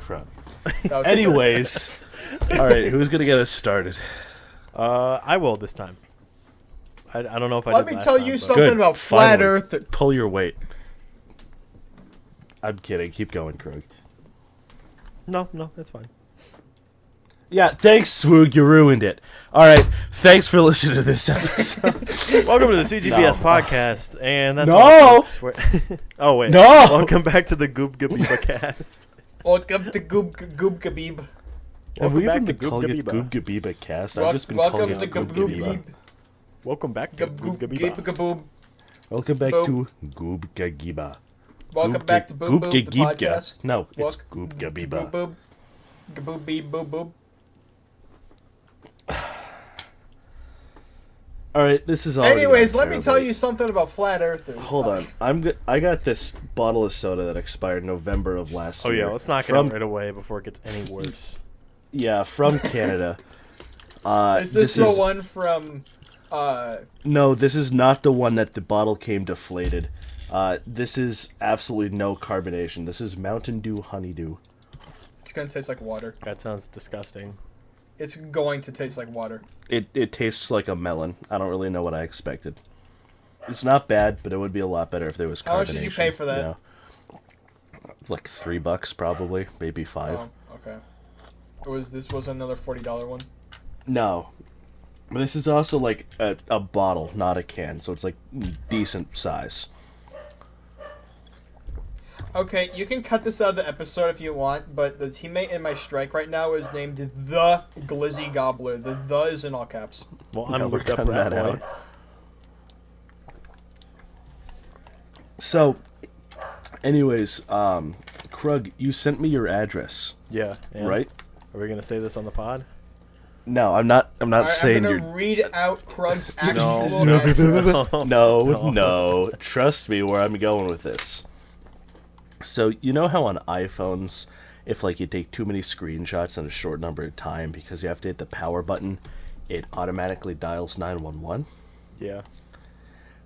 from. Anyways, all right, who's gonna get us started? I will this time. I don't know if I Let did me last tell time, you but- something Good. about flat Finally. Earth. Pull your weight. I'm kidding. Keep going, Krug. No, that's fine. Yeah, thanks, Swoog. You ruined it. All right, thanks for listening to this episode. Welcome to the CGBS No. podcast, and that's No. all, folks. Oh wait, No. Welcome back to the Goob Gabeeba cast. Welcome to Goob Gabeeba. Have we back even to been Goob calling it Gabeeba. Goob Gabeeba cast? I've just been Welcome calling to it Goob Goob Gabeeba. Welcome back to Goob Gabeeba. Gabeeba. Welcome back Boop. to Goob Gabeeba. Welcome back to Boop Boop, the podcast. No, it's Welcome Goob to Gabeeba. Boop Boop. Gaboop beep boop boop. All right, this is all. Anyways, let me tell you something about flat earthers. Hold on, I got this bottle of soda that expired November of last Oh year. yeah, let's knock it out right away before it gets any worse. Yeah, from Canada. Is this the one from? No, this is not the one that the bottle came deflated. This is absolutely no carbonation. This is Mountain Dew Honeydew. It's gonna taste like water. That sounds disgusting. It's going to taste like water. It tastes like a melon. I don't really know what I expected. It's not bad, but it would be a lot better if there was carbonation. How much did you pay for that? You know? Like $3 probably, maybe $5. Oh, okay. This was another $40 one? No. But this is also like a bottle, not a can, so it's like decent size. Okay, you can cut this out of the episode if you want, but the teammate in my strike right now is named the Glizzy Gobbler. The is in all caps. Well, Yeah, I'm we're looked up cutting rat that boy. out. So, anyways, Krug, you sent me your address, Yeah, and right? Are we gonna say this on the pod? No, I'm not. I'm not Alright, saying I'm you're. gonna read out Krug's actual No. address. No. Trust me where I'm going with this. So, you know how on iPhones, if like you take too many screenshots in a short number of time because you have to hit the power button, it automatically dials 911? Yeah.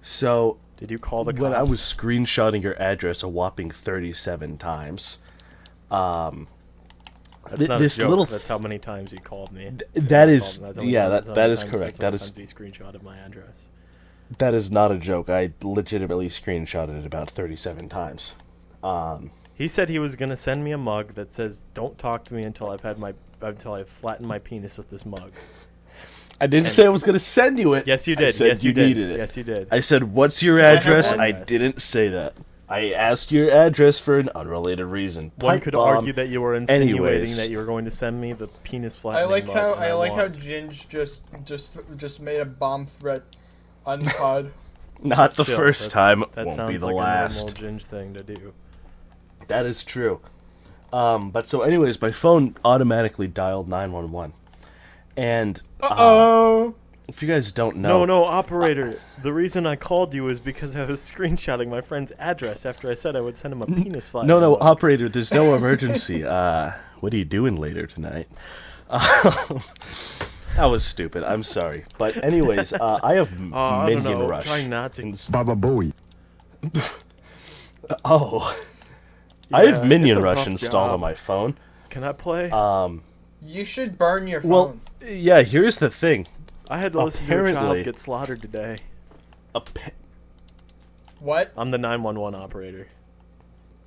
So, Did you call the cops? when I was screenshotting your address a whopping 37 times, That's not this a joke. little That's how many times he called me. that is, That's how many yeah, times- that that's is how many correct. times- That that's how is many times he screenshotted my address. that is not a joke. I legitimately screenshotted it about 37 times. He said he was gonna send me a mug that says, "Don't talk to me until I've flattened my penis with this mug." I didn't say I was going to send you it. Yes, you I did. said Yes, you did. needed it. Yes, you did. I said, "What's your I have address?" one? I Yes. didn't say that. I asked your address for an unrelated reason. One Pipe could bomb. argue that you were insinuating Anyways. that you were going to send me the penis I flattening like mug. how and I like how want- Ginge just made a bomb threat on the pod. Not the Chill. first That's- time. That Won't sounds be the like last. a normal Ginge thing to do. That is true. But so, anyways, my phone automatically dialed 911, and Uh-oh. if you guys don't know, No, operator. The reason I called you is because I was screenshotting my friend's address after I said I would send him a penis flattening no, mug. operator, there's no emergency. What are you doing later tonight? That was stupid. I'm sorry, but anyways, I have I don't Minion know. Rush. Try not to. Baba Booey. Oh. I have Yeah, Minion it's a Rush rough installed job. on my phone. Can I play? You should burn your phone. Well, yeah, here's the thing. I had to listen to a apparently- child get slaughtered today. What? I'm the 911 operator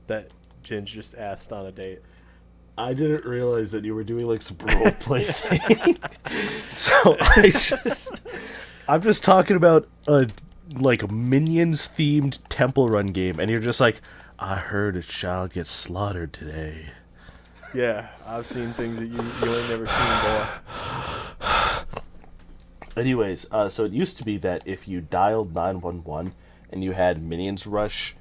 that Ginge just asked on a date. I didn't realize that you were doing like some role play thing. So I'm just talking about a like Minions themed Temple Run game, and you're just like, I heard a child get slaughtered today. Yeah, I've seen things that you ain't never seen, boy. Anyways, so it used to be that if you dialed 911 and you had Minions Rush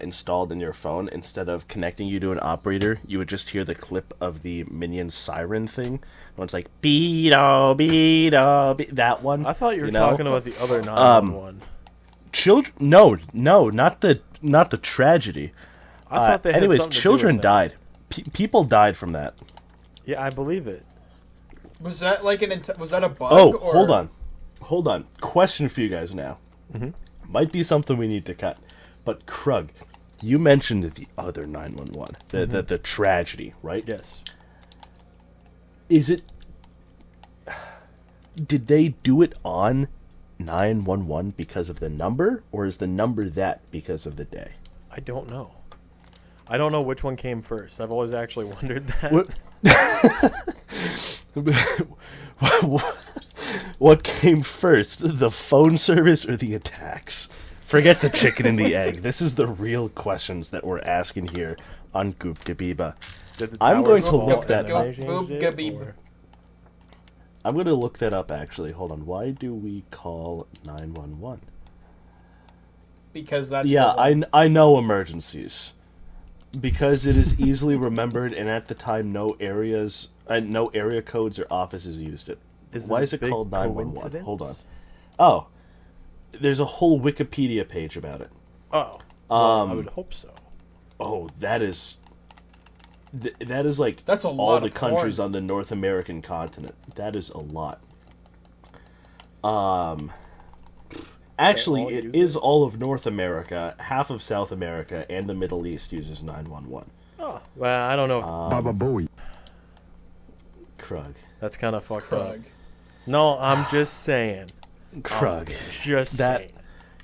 installed in your phone, instead of connecting you to an operator, you would just hear the clip of the Minions siren thing. When it's like, beat-o, beat-o, that one. I thought you were know? talking about the other 911. Children, no, not the tragedy. I thought they had anyways, something to do children with that. died. People died from that. Yeah, I believe it. Was that like was that a bug? Oh, or... hold on. Question for you guys now. Mm-hmm. Might be something we need to cut. But Krug, you mentioned the other 911, the tragedy, right? Yes. Is it? Did they do it on 911 because of the number, or is the number that because of the day? I don't know. I don't know which one came first. I've always actually wondered that. What came first, the phone service or the attacks? Forget the chicken and the egg. This is the real questions that we're asking here on Goob Gabeeba. I'm going to look that up. Goob Gabeeba. I'm going to look that up, actually. Hold on. Why do we call 911? Because that's I know emergencies. Because it is easily remembered, and at the time, no area codes or offices used it. Why is it called 911? Hold on. Oh, there's a whole Wikipedia page about it. Oh, well, I would hope so. Oh, that is like that's all the countries on the North American continent. That is a lot. Actually, it is all of North America, half of South America, and the Middle East uses 911. Oh, well, I don't know. Baba Booey. Krug. That's kind of fucked up. No, I'm just saying. Krug. Saying.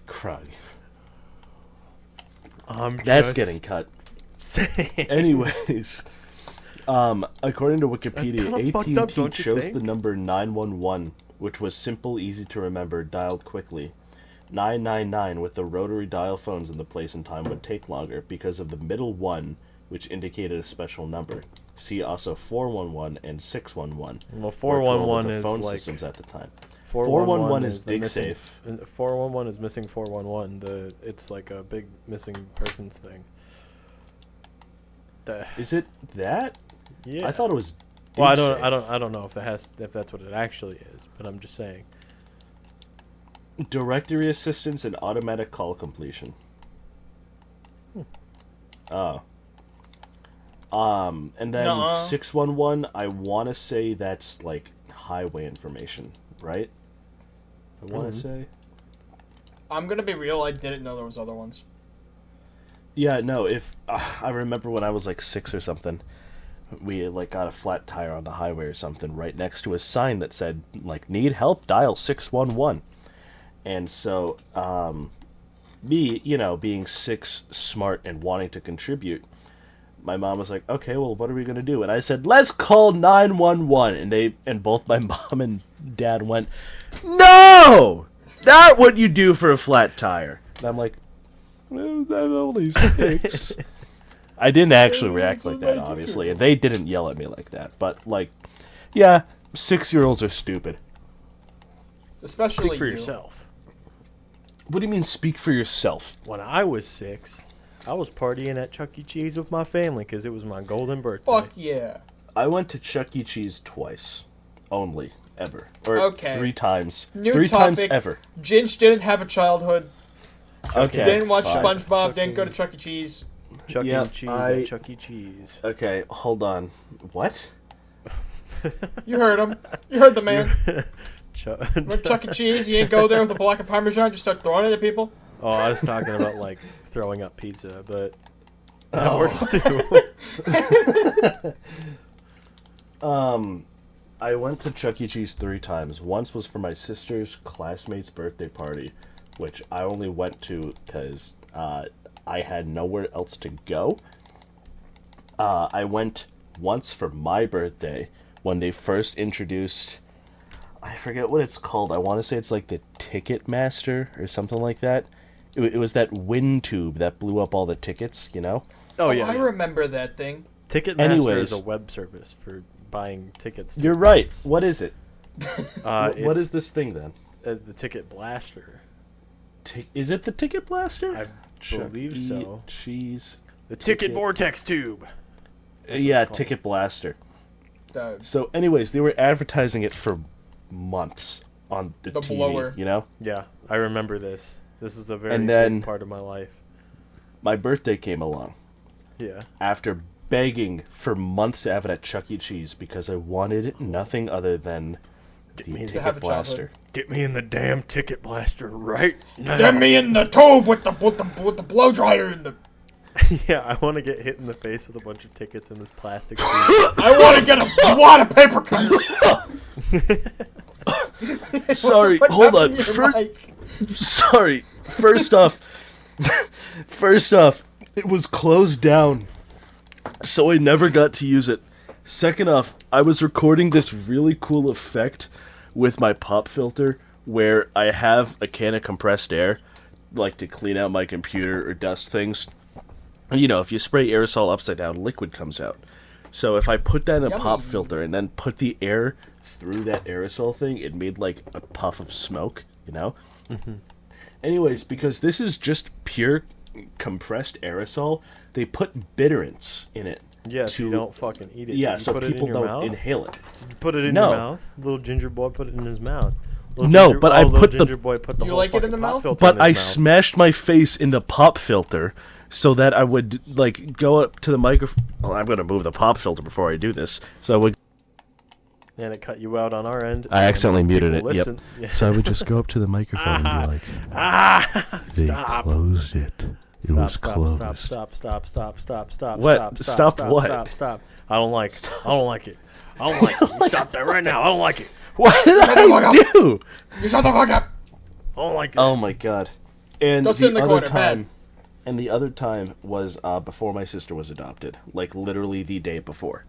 Krug. That's getting cut. Saying. Anyways, according to Wikipedia, AT&T chose the number 911, which was simple, easy to remember, dialed quickly. 999 with the rotary dial phones in the place and time would take longer because of the middle one, which indicated a special number. See also 411 and 611. Well, 411 is phone like systems at the time. 411 is DigSafe. 411 is missing 411. It's like a big missing persons thing. Is it that? Yeah. I thought it was. Well, I don't know if that's what it actually is, but I'm just saying. Directory assistance and automatic call completion. Oh. And then 611, I want to say that's like highway information, right? I want to say. I'm gonna be real. I didn't know there was other ones. Yeah, no. If I remember when I was like 6 or something, we like got a flat tire on the highway or something right next to a sign that said like "Need help? Dial 611." And so, me, being 6, smart, and wanting to contribute, my mom was like, "Okay, well, what are we gonna do?" And I said, "Let's call 911." And both my mom and dad went, "No, not what you do for a flat tire." And I'm like, "Well, I'm only 6." I didn't actually react like that, obviously, and they didn't yell at me like that. But like, yeah, 6-year-olds are stupid. Especially Speak for you. yourself. What do you mean, speak for yourself? When I was 6, I was partying at Chuck E. Cheese with my family because it was my golden birthday. Fuck yeah. I went to Chuck E. Cheese twice. Only. Ever. Or Okay. 3 times. New 3 topic. times ever. Ginch didn't have a childhood. Okay. Didn't watch fine. SpongeBob. Didn't go to Chuck E. Cheese. Chuck E. Yep, Cheese at Chuck E. Cheese. Okay, hold on. What? You heard him. You heard the man. Went Chuck E. Cheese. You ain't go there with a block of Parmesan. Just start throwing it at people. Oh, I was talking about like throwing up pizza, but that works too. I went to Chuck E. Cheese 3 times. Once was for my sister's classmate's birthday party, which I only went to because I had nowhere else to go. I went once for my birthday when they first introduced, I forget what it's called. I want to say it's like the Ticketmaster or something like that. It was that wind tube that blew up all the tickets, Oh, yeah. I remember that thing. Ticketmaster is a web service for buying tickets. To You're right. events. What is it? What It's is this thing then? the Ticket Blaster. Is it the Ticket Blaster? I believe so. Cheese. The Ticket Vortex Tube. Yeah, Ticket Blaster. So, anyways, they were advertising it for months on the TV, blower. Yeah, I remember this. This is a very And then- big part of my life. My birthday came along Yeah. after begging for months to have it at Chuck E. Cheese because I wanted nothing other than the me to Ticket have a Blaster. Get me in the damn Ticket Blaster right now. Get me in the tube with the blow dryer and the. Yeah, I want to get hit in the face with a bunch of tickets in this plastic suit. I want to get a wad of paper cuts. Sorry, What hold on. happened to your mic? Sorry. First off, it was closed down, so I never got to use it. Second off, I was recording this really cool effect with my pop filter where I have a can of compressed air, like to clean out my computer or dust things. And, you know, if you spray aerosol upside down, liquid comes out. So if I put that in a pop filter and then put the air through that aerosol thing, it made like a puff of smoke, you know? Mm-hmm. Anyways, because this is just pure compressed aerosol, they put bitterants in it. Yeah, so you don't fucking eat it. Yeah, you so put people it in your don't mouth? inhale it. You put it in No. your mouth? Little ginger boy put it in his mouth. No, but I put the- ginger boy put the You whole like it in fucking the pop mouth? filter But in I his mouth. smashed my face in the pop filter so that I would, like, go up to the microphone. Well, I'm going to move the pop filter before I do this. So I would... And it cut you out on our end. I accidentally and muted people it, yep. listen. Yeah. So I would just go up to the microphone and be like, they Stop. closed it. It was closed. Stop. What? Stop what? Stop. I don't like it. I don't like it. I don't like it. You stop that right now. I don't like it. What did I do? You shut the fuck up. I don't like it. Oh my god. And Go sit in the other corner, time, man. and the other time was before my sister was adopted. Like, literally the day before.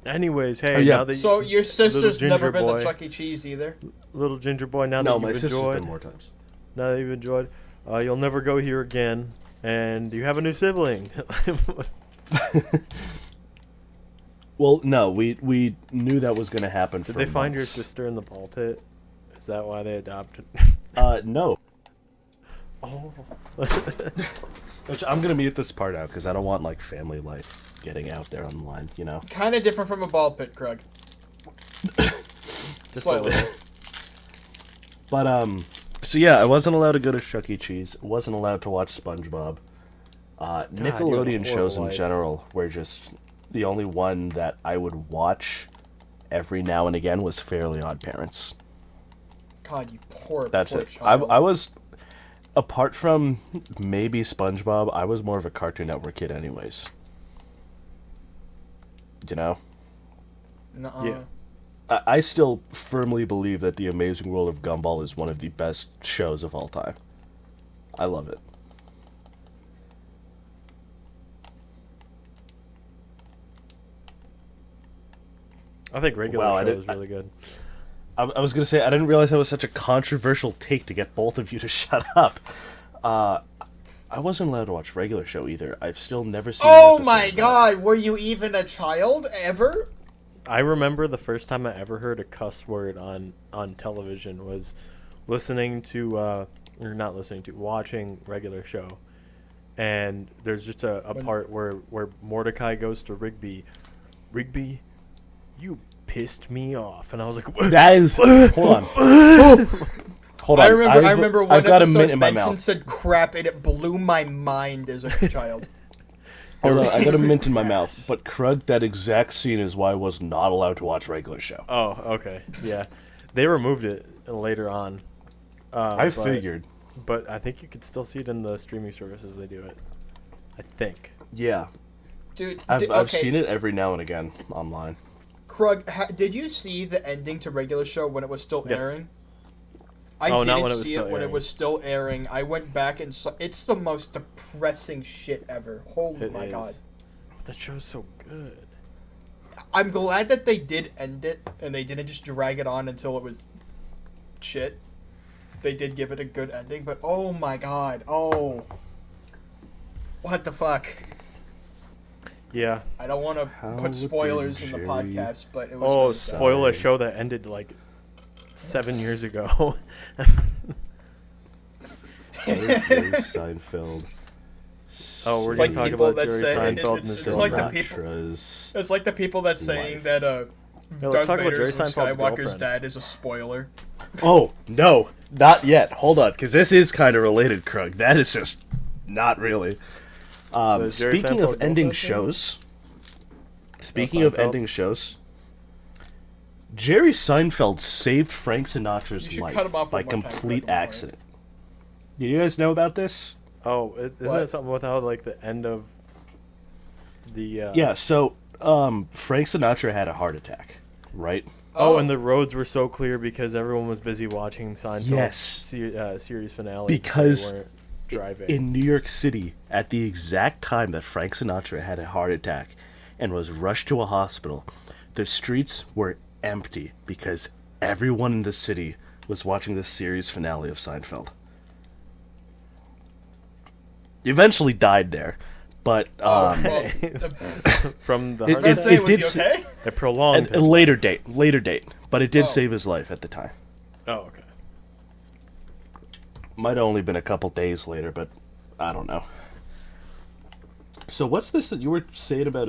Anyways, hey, Oh, yeah. now that So you, your sister's ginger never been boy. to Chuck E. Cheese either? little ginger boy, now No, that my you've sister's enjoyed, been more times. now that you've enjoyed, you'll never go here again, and you have a new sibling. Well, no, we knew that was going to happen. Did for they find your months. sister in the ball pit? Is that why they adopted? No. Oh. Which I'm going to mute this part out because I don't want, like, family life getting out there online, you know? Kind of different from a ball pit, Craig. Just a Slightly. little. But, so yeah, I wasn't allowed to go to Chuck E. Cheese. Wasn't allowed to watch SpongeBob. you have a Nickelodeon shows in horrible life. general were just... The only one that I would watch every now and again was Fairly Odd Parents. God, you poor, That's poor it. child. I was... Apart from maybe SpongeBob, I was more of a Cartoon Network kid anyways. You know? Nuh-uh. Yeah. I still firmly believe that The Amazing World of Gumball is one of the best shows of all time. I love it. I think regular Wow, I show did- is really good. I was going to say, I didn't realize that was such a controversial take to get both of you to shut up. I wasn't allowed to watch regular show either. I've still never seen an Oh episode my of that. god, were you even a child ever? I remember the first time I ever heard a cuss word on television was listening to, or not listening to, watching regular show. And there's just a part where Mordecai goes to Rigby. Rigby, you pissed me off. And I was like, what? That is... Hold on. Hold on. I remember one I've got a mint episode in my Benson mouth. said crap and it blew my mind as a child. Hold on, I got a mint in my mouth. But Krug, that exact scene is why I was not allowed to watch regular show. Oh, okay. Yeah. They removed it later on. I figured. But I think you could still see it in the streaming services they do it. I think. Yeah. Dude, I've seen it every now and again online. Krug, did you see the ending to regular show when it was still Yes. airing? I Oh, not didn't when it was see still it when it airing. was still airing. I went back and saw. It's the most depressing shit ever. Holy It my is. god! But that show's so good. I'm glad that they did end it and they didn't just drag it on until it was shit. They did give it a good ending, but oh my god! Oh, what the fuck! Yeah. I don't want to How put spoilers in the did podcast, but it was. Oh, really sad. spoil a show that ended like 7 years ago. Jerry Seinfeld. Oh, we're It's gonna like talk people about that Jerry say- Seinfeld it's and Mr. like the Robot. people- Sinatras. It's like the people that saying Life. that Yeah, let's Darth talk about Vader Jerry is Luke Seinfeld's Skywalker's girlfriend. dad is a spoiler. Oh, no. Not yet. Hold on, because this is kind of related, Krug. That is just not really. The Jerry Speaking Seinfeld of ending girlfriend thing? shows... Speaking of Seinfeld? ending shows... Jerry Seinfeld saved Frank You Sinatra's should life cut him off by one more time, complete Krug, I'm sorry. accident. Did you guys know about this? Oh, isn't What? it something with how like the end of the? Yeah. So Frank Sinatra had a heart attack, right? Oh, and the roads were so clear because everyone was busy watching Seinfeld Yes. series finale. Because they weren't driving. in New York City, at the exact time that Frank Sinatra had a heart attack and was rushed to a hospital, the streets were empty because everyone in the city was watching the series finale of Seinfeld. He eventually died there, but From the It- heart I it- was gonna say, attack, was did he s- okay? it prolonged. a his later date, but it did Oh. save his life at the time. life. Oh, okay. Might have only been a couple days later, but I don't know. So what's this that you were saying about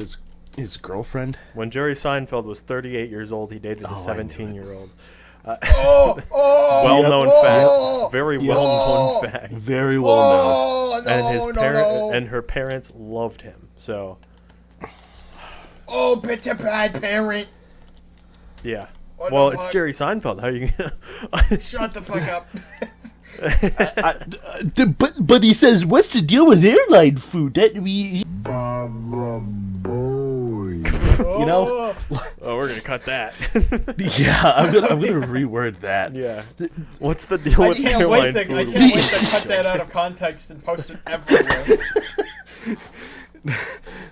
his girlfriend? When Jerry Seinfeld was 38 years old, he dated Oh, I a knew it. 17-year-old. Oh, Well-known oh, fact. Very Yep. well-known fact. Very well known. Oh, no, And his no, parent no. and her parents loved him. So, Oh, bitter bad parent. yeah. What Well, the it's fuck? Jerry Seinfeld. How are you gonna... Shut the fuck up. But he says, "What's the deal with airline food? That we, you know." Oh, we're gonna cut that. Yeah, I'm gonna reword that. Yeah. What's the deal I with can't airline wait to food? cut that out of context and post it everywhere.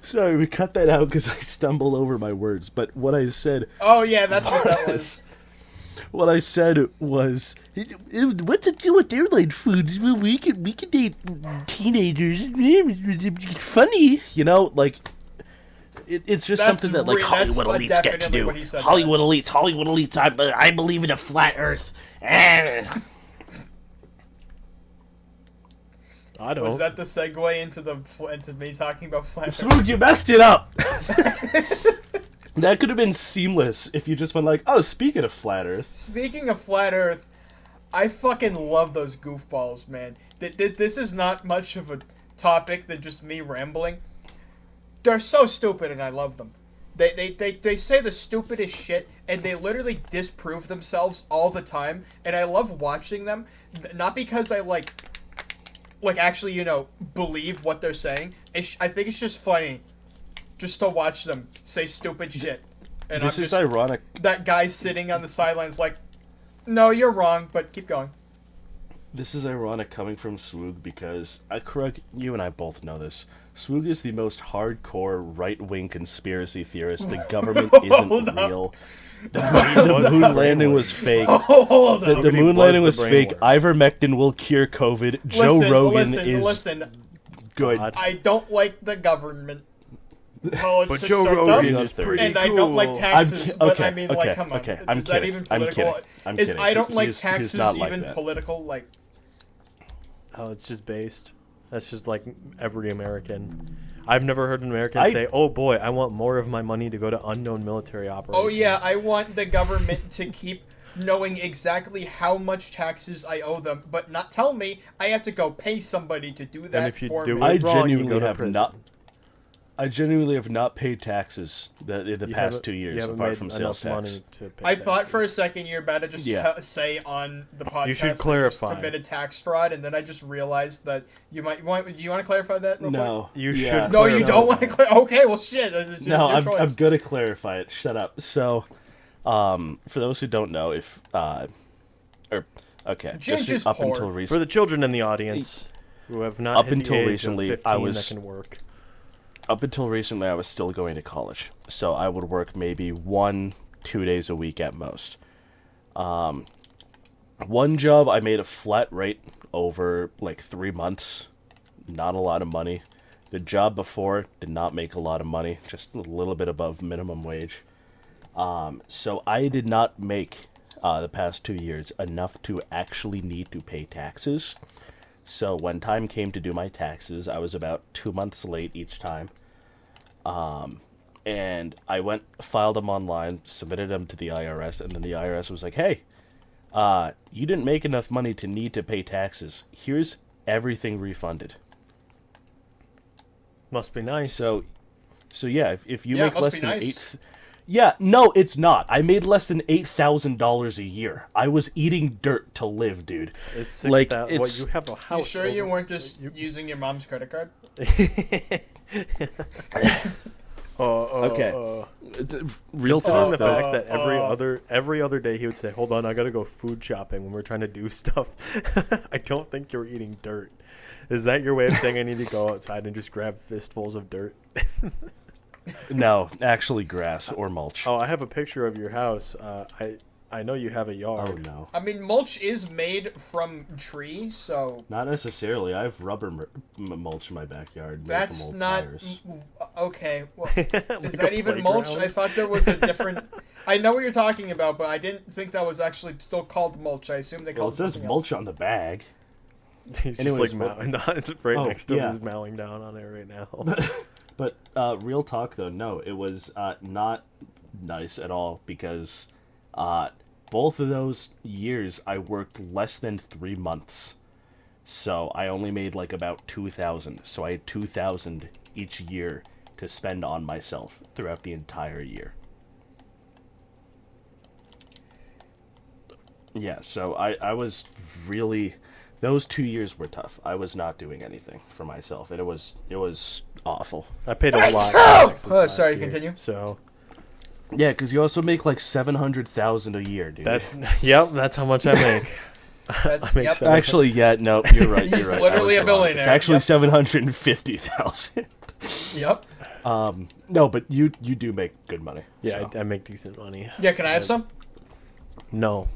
Sorry, we cut that out because I stumble over my words. But what I said, Oh yeah, that's what that was. what I said was, "What's the deal with airline food? We can date teenagers. Funny, you know, like." It's just That's something that like that's Hollywood elites get to definitely do. what he said Hollywood best. elites. I believe in a flat Earth. I don't. Was that the segue into me talking about flat Earth? Smooth, you messed it up. That could have been seamless if you just went like, "Oh, speaking of flat Earth." Speaking of flat Earth, I fucking love those goofballs, man. This is not much of a topic than just me rambling. They're so stupid, and I love them. They say the stupidest shit, and they literally disprove themselves all the time. And I love watching them, not because I like actually believe what they're saying. I think it's just funny, just to watch them say stupid shit. And This I'm is just ironic. that guy sitting on the sidelines like, no, you're wrong, but keep going. This is ironic coming from Swoog because Krug, you and I both know this. Swoog is the most hardcore right-wing conspiracy theorist. The government isn't up. real. The Was moon the landing brainwash. was fake. Hold The on. Somebody moon was landing the was fake. brainwash. Ivermectin will cure COVID. Joe Rogan is Listen. good. God. I don't like the government. But Politics Joe are dumb, Rogan dumb, is pretty and cool. I don't like taxes. I'm- but okay, I mean, okay, like, come on. okay, Is I'm that kidding. even I'm political? kidding. I'm Is kidding. I don't like He's taxes not like even that. political? Like, Oh, it's just based. That's just like every American. I've never heard an American I- say, "Oh boy, I want more of my money to go to unknown military operations." oh yeah, I want the government to keep knowing exactly how much taxes I owe them, but not tell me I have to go pay somebody to do that if you for do me. it- I wrong, you genuinely go to have prison. not. I genuinely have not paid taxes in the You past haven't- 2 years, you haven't apart made from enough sales tax. money to pay I thought for a taxes. second you're about to just Yeah. say on the podcast You should that just clarify. committed tax fraud, and then I just realized that you might want. You want to clarify that? Real No, You yeah. should Quick? No, you clarify. don't want to. Okay, well, shit. It's No, your I'm choice. gonna clarify it. Shut up. So, for those who don't know, if okay, Ginge is up poor. until For recently, the children in the audience who have not Up hit until the age recently, of I 15 was- that can work. I was still going to college, so I would work maybe 1-2 days a week at most. One job I made a flat rate over like 3 months, not a lot of money. The job before did not make a lot of money, just a little bit above minimum wage. So I did not make the past 2 years enough to actually need to pay taxes. So when time came to do my taxes, I was about 2 months late each time. And I filed them online, submitted them to the IRS, and then the IRS was like, "Hey, you didn't make enough money to need to pay taxes. Here's everything refunded." Must be nice. So yeah, if you Yeah, make must less be than nice. Yeah, no, it's not. I made less than $8,000 a year. I was eating dirt to live, dude. It's Like, 6,000. What, you have a house? You sure you over- weren't just using your mom's credit card? Okay. Real Considering talk, the though. fact that every other day he would say, "Hold on, I gotta go food shopping" when we're trying to do stuff. I don't think you're eating dirt. Is that your way of saying I need to go outside and just grab fistfuls of dirt? No, actually grass or mulch. Oh, I have a picture of your house. I know you have a yard. Oh, no. I mean, mulch is made from trees, so Not necessarily. I have rubber mulch in my backyard. made that's from old not tires. okay. Well, Like is that a even mulch? playground? I thought there was a different. I know what you're talking about, but I didn't think that was actually still called mulch. I assume they Well, called it says something mulch on the bag. He's Anyways, just like what- mowing down. It's right Oh, next to him. yeah. He's mowing down on it right now. But real talk, though, no, it was not nice at all because both of those years I worked less than 3 months. So I only made like about 2,000. So I had 2,000 each year to spend on myself throughout the entire year. Yeah, so I was really... Those 2 years were tough. I was not doing anything for myself, and it was awful. I paid a lot. for taxes last sorry, year, continue. So Yeah, because you also make like 700,000 a year, dude. that's That's how much I make. That's, I make yep. seven- actually, yeah, no, you're right. You're He's right. literally I was a wrong. billionaire. It's actually Yep. 750,000. Yep. No, but you do make good money. Yeah, so. I make decent money. Yeah, can I have some? No,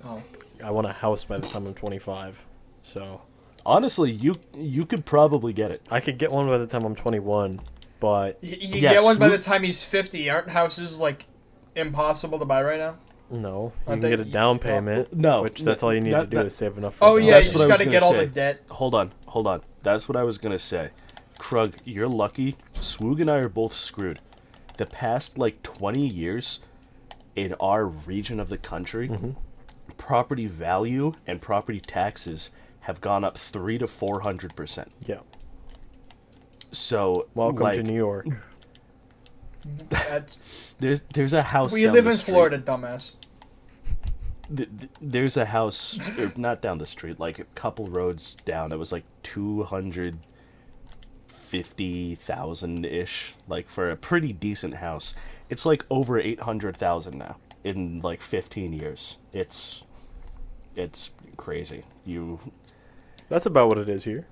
Oh. I want a house by the time I'm 25. So Honestly, you could probably get it. I could get one by the time I'm 21, but You can Yes, get one by we- the time he's 50. Aren't houses, like, impossible to buy right now? no, you Aren't can they- get a down payment. No, which that's all you need to do is save enough. For Oh, a down yeah, That's you what just I was gotta gonna get all say. the debt. Hold on. That's what I was gonna say. Krug, you're lucky. Swoog and I are both screwed. The past like 20 years in our region of the country, property value and property taxes have gone up 300 to 400%. Yeah. So Welcome like, to New York. That's, There's a house. we down live the in street. Florida, dumbass. There's a house, or not down the street, like a couple roads down. It was like 250,000 ish, like for a pretty decent house. It's like over 800,000 now in like 15 years. It's crazy. That's about what it is here.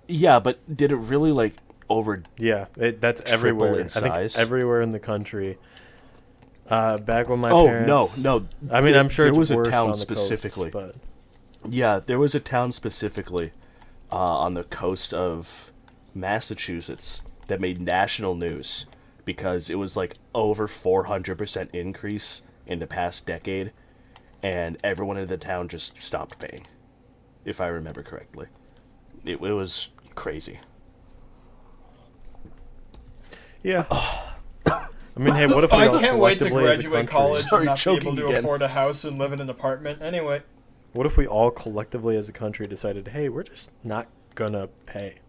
Yeah, but did it really like over? Yeah, that's Triple everywhere. in I think size? everywhere in the country. Back when my Oh parents. no! I mean, I'm sure there it's was a worse town on the specifically. coasts, but Yeah, there was a town specifically on the coast of Massachusetts that made national news because it was like over 400% increase in the past decade, and everyone in the town just stopped paying, if I remember correctly. It was crazy. yeah. I mean, hey, what if we I all can't wait to collectively as a graduate country- college Sorry, and not be able choking to again. afford a house and live in an apartment. Anyway, What if we all collectively as a country decided, hey, we're just not gonna pay?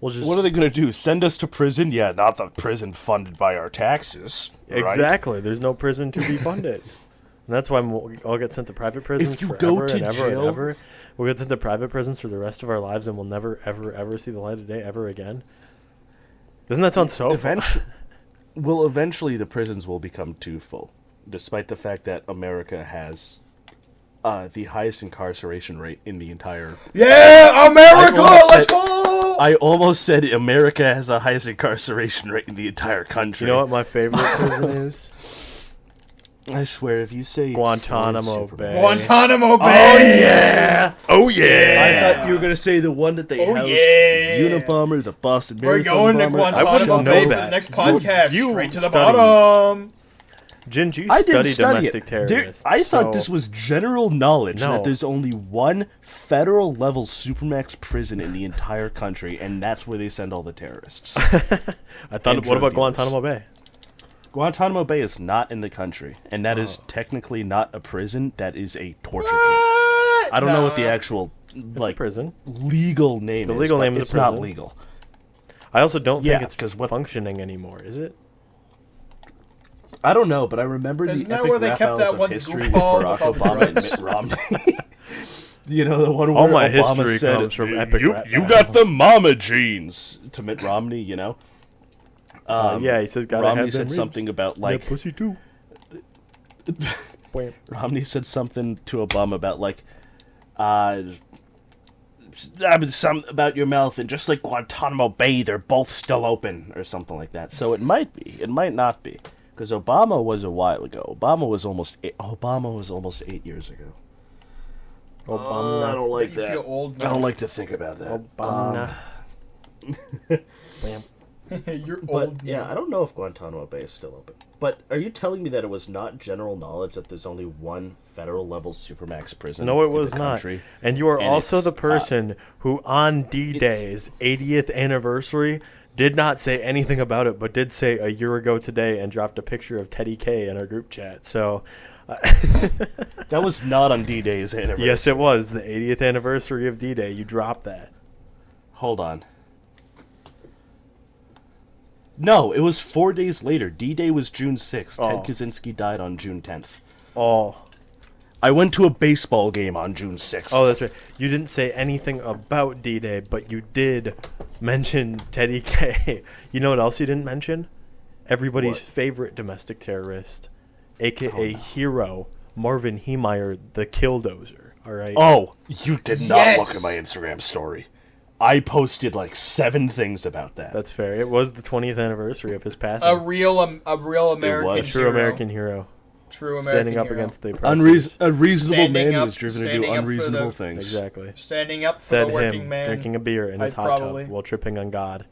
We'll just What are they going to do? Send us to prison? Yeah, not the prison funded by our taxes. right? exactly. There's no prison to be funded. And that's why we all get sent to private prisons you forever go to and ever and jail- ever. We'll get sent to private prisons for the rest of our lives, and we'll never, ever, ever see the light of day ever again. Doesn't that sound so fun? Eventually the prisons will become too full, despite the fact that America has the highest incarceration rate in the entire... yeah, America, almost let's said- go! I almost said America has the highest incarceration rate in the entire country. You know what my favorite prison is? I swear, if you say Guantanamo Florida Bay. Superman- Guantanamo Bay. Oh yeah! Oh yeah! I thought you were gonna say the one that they Oh, housed yeah. Unabomber, the Boston We're Marathon going to bomber. Guantanamo wouldn't Bay know for that. the next podcast. You Straight to the study. bottom. Ginge, you I did study study domestic it. terrorists. I thought so- this was general knowledge No. that there's only one federal level supermax prison in the entire country, and that's where they send all the terrorists. I thought. and What about drug dealers. Guantanamo Bay? Guantanamo Bay is not in the country, and that is technically not a prison. That is a torture camp. What? I don't know what the Nah. actual It's a like prison. legal name The is. legal but name is a it's not prison. legal. I also don't Yeah, think it's 'cause what- functioning anymore, is it? I don't know, but I remember Isn't the that epic where they rap kept battles that of one history with goofball Barack with all the Obama and drugs? Mitt Romney. You know, the one where All my Obama history said, comes from epic you, rap you got the battles." mama genes to Mitt Romney, you know? Yeah, he says gotta Romney have them said something ribs. about, Yeah, like... pussy too. Wham. Romney said something to Obama about, like, some about your mouth, and just like Guantanamo Bay, they're both still open, or something like that. So it might be, it might not be, because Obama was a while ago. Obama was almost 8 years ago. Obama. I don't like You that. feel old I now. don't like to think about that. Obama. Wham. You're But old. yeah, now. I don't know if Guantanamo Bay is still open. But are you telling me that it was not general knowledge that there's only one federal level supermax prison? No, it in was the not. country? And you are And also it's, the person who, on D-Day's 80th anniversary, did not say anything about it, but did say a year ago today and dropped a picture of Teddy K in our group chat. So, That was not on D-Day's anniversary. yes, it was the 80th anniversary of D-Day. You dropped that. Hold on. No, it was 4 days later. D-Day was June 6th. Oh. Ted Kaczynski died on June 10th. Oh. I went to a baseball game on June 6th. Oh, that's right. You didn't say anything about D-Day, but you did mention Teddy K. You know what else you didn't mention? Everybody's What? favorite domestic terrorist, a.k.a. hero, Marvin Heemeyer, the Killdozer. All right? Oh, you did not Yes! look at my Instagram story. I posted like 7 things about that. That's fair. It was the 20th anniversary of his passing. A real American was. A true hero. American hero. True American Standing up hero. against the oppressors. A reasonable Standing man who up- was driven to do standing up for unreasonable the- things. Exactly. Standing up for Said the working him man. drinking a beer in his I'd hot probably- tub while tripping on God.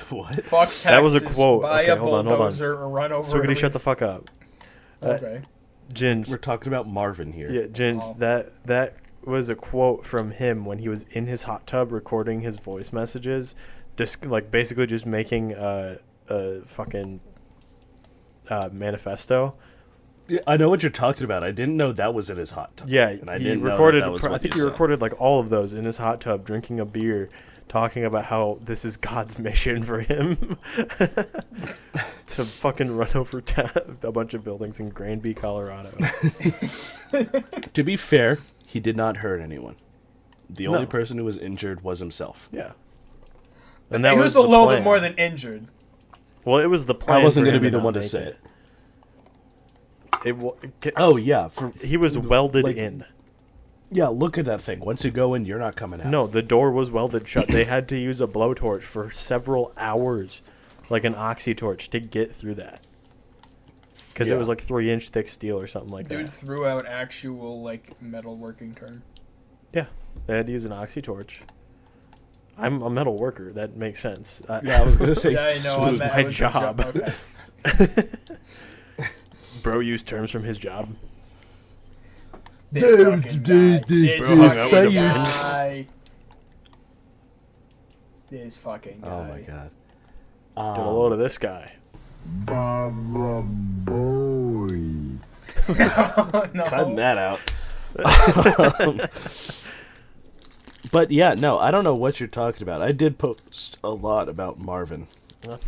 What? Fuck Texas, That was a quote. Buy Okay, a hold on. bulldozer or run over. Swiggity, a shut the fuck up. Okay. Ginge. We're talking about Marvin here. Yeah, Ginge, Oh. that was a quote from him when he was in his hot tub recording his voice messages, just like basically just making a fucking manifesto. Yeah, I know what you're talking about. I didn't know that was in his hot tub. Yeah, and I he didn't recorded. know that was I what think you he said. recorded like all of those in his hot tub, drinking a beer, talking about how this is God's mission for him to fucking run over a bunch of buildings in Granby, Colorado. To be fair, he did not hurt anyone. The only No. person who was injured was himself. Yeah, And he was a the little plan. bit more than injured. Well, it was the plan. I wasn't going gonna to be the one to make say it. Oh, Oh yeah, he was welded like- in. yeah. Look at that thing. Once you go in, you're not coming out. No, the door was welded shut. They had to use a blowtorch for several hours, like an oxy torch, to get through that. Because it Yeah. was like 3-inch thick steel or something like Dude that. threw out actual like metal working term. Yeah, they had to use an oxy torch. I'm a metal worker. That makes sense. Yeah, I was gonna say. Yeah, I know. This is that my was a job. Okay. Bro used terms from his job. This fucking guy. This Bro hung out with fucking a guy. This fucking guy. Oh my god. Get a load of this guy. no. Cutting that out. But yeah, no, I don't know what you're talking about. I did post a lot about Marvin.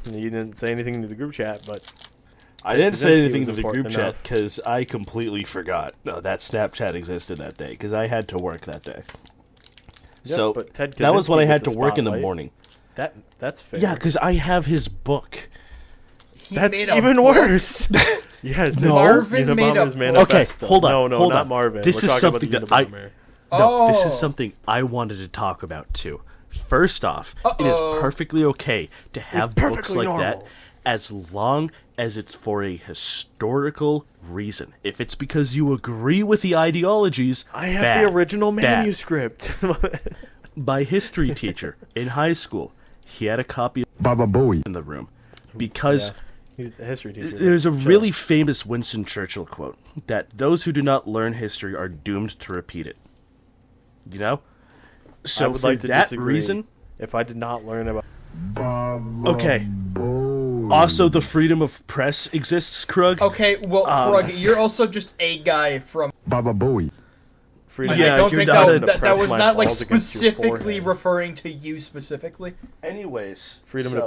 You didn't say anything to the group chat, but I didn't say Kaczynski anything was to the important group chat enough. because I completely forgot that Snapchat existed that day because I had to work that day. yeah, So but Ted that was when Kaczynski I had gets to a work in the spotlight. morning. That's fair. Yeah, because I have his book. He That's made a even book? worse. Yes, No. Marvin it's made a Unabomber's book. manifesto. Okay, hold on, No, hold not on. Marvin. This We're is talking about something the that I- Unabomber. No, this Oh. is something I wanted to talk about too. First off, it is Uh-oh. perfectly okay to have books perfectly like that normal. as long as it's for a historical reason. If it's because you agree with the ideologies, I have bad, the original bad. manuscript. My history teacher in high school, he had a copy Baba Booey. in the room because He's a history teacher. there's a Chill. really famous Winston Churchill quote that those who do not learn history are doomed to repeat it. You know? So I would for like to that disagree. reason, If I did not learn about okay. Also, the freedom of press exists, Krug. Okay, well, Krug, you're also just a guy from. Baba Booey. Freedom. I don't you're think not that, a- that, that was my not like balls against your specifically forehead. referring to you specifically. Anyways, Freedom so, to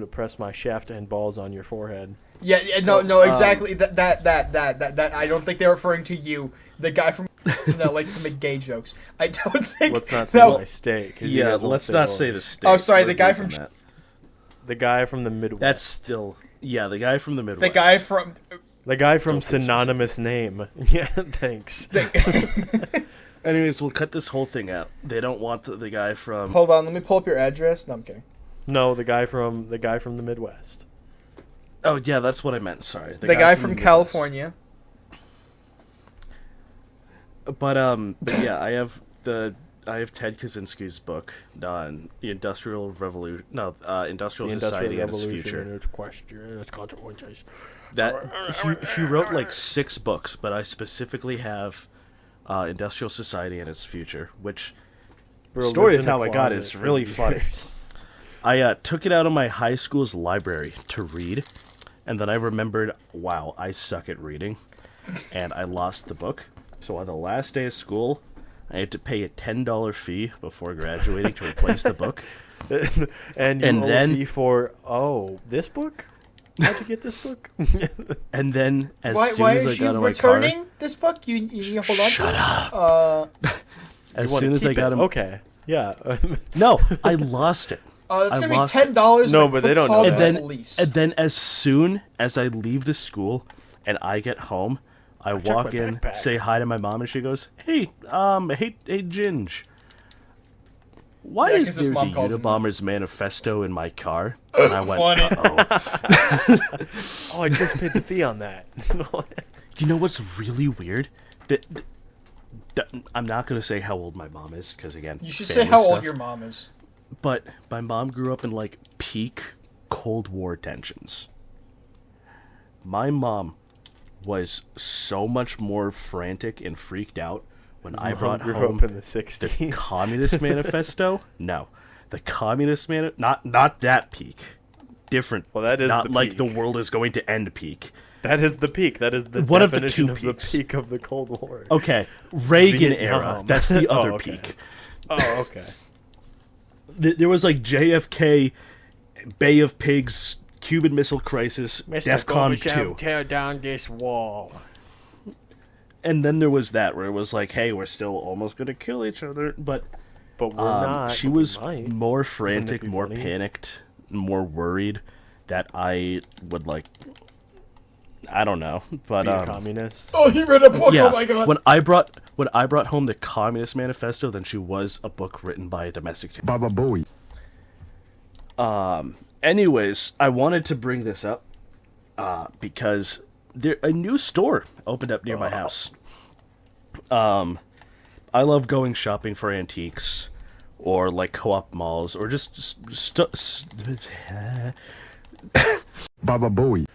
press my shaft and balls on your forehead. Yeah, So, no, exactly. That I don't think they're referring to you, the guy from that likes to make gay jokes. I don't think. Let's not say that- my steak. 'cause you Yeah, guys won't let's not say the yours. state. Oh, sorry, We're the guy good from on that. The guy from the Midwest. That's still the guy from the Midwest. The guy from. the guy from Don't think so. synonymous name. Yeah, thanks. Anyways, we'll cut this whole thing out. They don't want the guy from. Hold on, let me pull up your address. No, I'm kidding. No, the guy from the Midwest. Oh yeah, that's what I meant. Sorry, The guy from the Midwest. California. But yeah, I have Ted Kaczynski's book on the Industrial Revolution. No, Industrial The Society Industrial and its Revolution future. and its question, its consequences. That he wrote like 6 books, but I specifically have Industrial Society and its future, which Bro story lived of in a how I got closet is for really funny. years. I took it out of my high school's library to read, and then I remembered, wow, I suck at reading, and I lost the book. So on the last day of school, I had to pay a $10 fee before graduating to replace the book. and you And owe then- a fee for this book? How'd you get this book? And then, as Why soon as I is got you in my returning this book? You hold on. Shut up. Uh, car, as You wanna soon as I keep got it? in, Okay, yeah. no, I lost it. that's I gonna be lost $10. No, but they don't know call that. the And then, police. and then, as soon as I leave the school and I get home, I check walk my in, backpack. say hi to my mom, and she goes, "Hey, hey, Ginge, why Yeah, is 'cause his there mom the calls him Unabomber's manifesto in my car?" And I went, Funny. "Uh-oh." Oh, I just paid the fee on that. You know what's really weird? That I'm not gonna say how old my mom is, because again, You should say family how old stuff. your mom is. But my mom grew up in like peak Cold War tensions. My mom was so much more frantic and freaked out when I brought grew home up in the the 60s. Communist Manifesto. No, the Communist not that peak. Different. Well, that is not the like peak. the world is going to end peak. That is the peak. That is the One of the definition two of the peaks. peak of the Cold War. Okay, Reagan era. Vietnam. That's the Oh, other okay. peak. Oh, okay. There was like JFK, Bay of Pigs, Cuban Missile Crisis, Mr. DEFCON Gorbachev, 2. tear down this wall. And then there was that where it was like, hey, we're still almost going to kill each other. But But we're not. she but we was might. more it frantic, be more funny? panicked, more worried that I would like, I don't know. But Be a communist. Oh, he read a book. yeah, Oh my god. when I brought home the Communist Manifesto, then she was a book written by a domestic terrorist. Baba Booey. Anyways, I wanted to bring this up because a new store opened up near my house. I love going shopping for antiques, or like co-op malls, or just Baba Booey.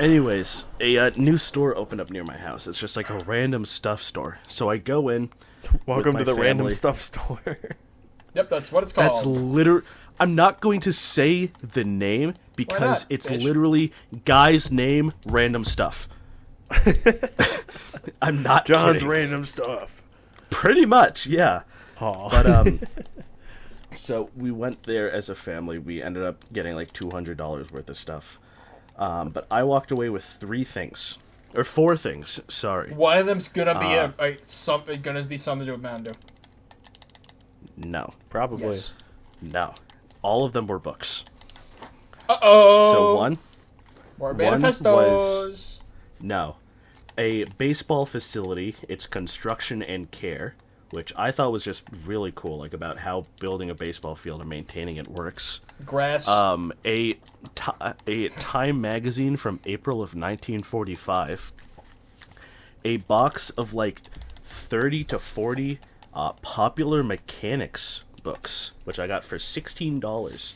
Anyways, a new store opened up near my house. It's just like a random stuff store. So I go in. Welcome my to the random family. stuff store. Yep, that's what it's called. That's I'm not going to say the name because not, it's bitch? literally guy's name, random stuff. I'm not John's kidding. random stuff. Pretty much, yeah. Aw. But so we went there as a family. We ended up getting like $200 worth of stuff. But I walked away with 4 things. Sorry. One of them's gonna be gonna be something to amount to. No. Probably. Yes. No. All of them were books. Uh-oh. So one More one manifestos. No. A baseball facility, its construction and care, which I thought was just really cool, like about how building a baseball field and maintaining it works. Grass. A Time magazine from April of 1945. A box of like 30 to 40 popular mechanics books, which I got for $16.